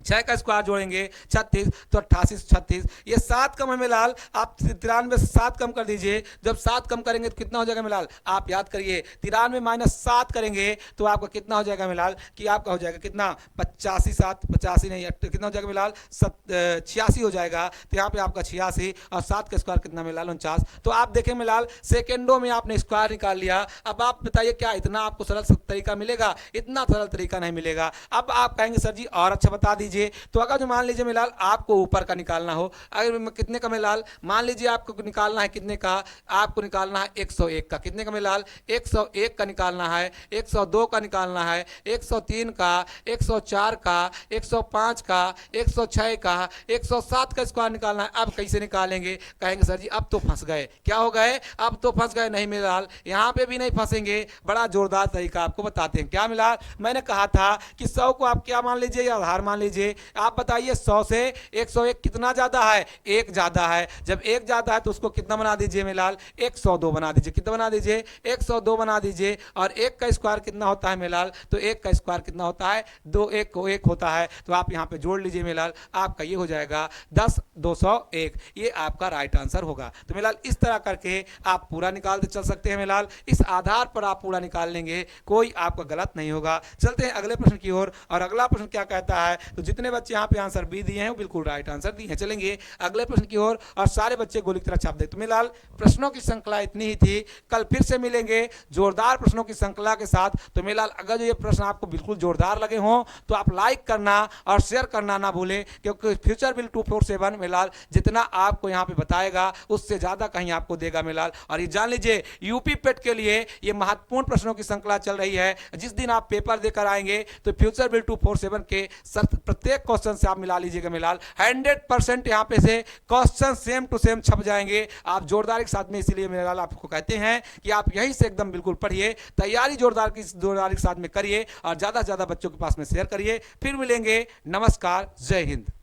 6 का स्क्वायर जोड़ेंगे 36, तो 88 36। ये 7 कम है मिलाल, आप 93 से 7 कम कर दीजिए। जब 7 कम करेंगे तो कितना हो जाएगा मिलाल? आप याद करिए 93 माइनस 7 करेंगे तो आपका कितना हो जाएगा मिलाल? कि आपका हो जाएगा कितना? 85 7 85 नहीं, कितना हो जाएगा मिलाल? 86 हो जाएगा। तो यहाँ पे आपका 86 और 7 का स्क्वायर कितना मिलाल? 49। तो आप देखें मिलाल सेकेंडों में आपने स्क्वायर निकाल लिया। अब आप बताइए क्या इतना आपको सरल तरीका मिलेगा? इतना सरल तरीका नहीं मिलेगा। अब आप कहेंगे सर जी और अच्छा बता दीजिए। तो अगर जो मान लीजिए मिलाल आपको ऊपर का निकालना हो, अगर कितने का मिलाल? मान लीजिए आपको निकालना है कितने का? आपको निकालना है 101 का। कितने का मिलाल? 101 का निकालना है, 102 का निकालना है, 103 का, 104 का, 105 का, 106 का, 107 का स्क्वायर निकालना है। अब कैसे निकालेंगे? कहेंगे सर जी अब तो फंस गए। क्या हो गए? अब तो फंस गए। नहीं मिलाल, यहाँ पे भी नहीं फंसेंगे। बड़ा जोरदार तरीका आपको बताते हैं। क्या मिलाल? मैंने कहा था कि 100 को आप क्या मान लीजिए? या आधार मान लीजिए। आप बताइए 100 से 101 कितना ज्यादा है? 1 ज्यादा है। जब 1 ज्यादा है तो उसको कितना बना दीजिए मिलाल? 102 बना दीजिए। कितना बना दीजिए? 102 बना दीजिए। और 1 का स्क्वायर कितना होता है मिलाल? तो 1 का स्क्वायर कितना होता है? 2 1 को 1 होता है। तो आप यहाँ पे जोड़ लीजिए मिलाल, आपका ये हो जाएगा 10 201। ये आपका राइट आंसर होगा। तो मिलाल इस तरह करके आप पूरा निकालते चल सकते हैं मिलाल। इस आधार पर आप पूरा निकाल लेंगे, कोई आपका गलत नहीं होगा। चलते हैं अगले प्रश्न की ओर। और अगला प्रश्न क्या कहता है? तो जितने बच्चे यहाँ पे आंसर बी दिए हैं वो बिल्कुल राइट आंसर दिए हैं। चलेंगे अगले प्रश्न की ओर और सारे बच्चे गोली की तरह छाप दे। तो मिलाल प्रश्नों की श्रृंखला इतनी ही थी। कल फिर से मिलेंगे जोरदार प्रश्नों की श्रृंखला के साथ। तो मिलाल अगर जो ये प्रश्न आपको बिल्कुल जोरदार लगे हों तो आप लाइक करना और शेयर करना ना भूलें, क्योंकि फ्यूचर बिल 247 मिलाल जितना आपको यहाँ पे बताएगा उससे ज्यादा कहीं आपको देगा मिलाल। और ये जान लीजिए यूपी पेट के लिए ये महत्वपूर्ण प्रश्नों की श्रृंखला चल रही है। जिस दिन आप पेपर देकर आएंगे तो फ्यूचर बिल 247 के प्रत्येक क्वेश्चन से आप मिला लीजिएगा मिलाल। 100% यहाँ पे से क्वेश्चन सेम टू सेम छप जाएंगे। आप जोरदार के साथ में, इसीलिए मिलाल आपको कहते हैं कि आप यहीं से एकदम बिल्कुल पढ़िए, तैयारी जोरदार के साथ में करिए और ज्यादा से ज्यादा बच्चों के पास में शेयर करिए। फिर मिलेंगे। नमस्कार, जय हिंद।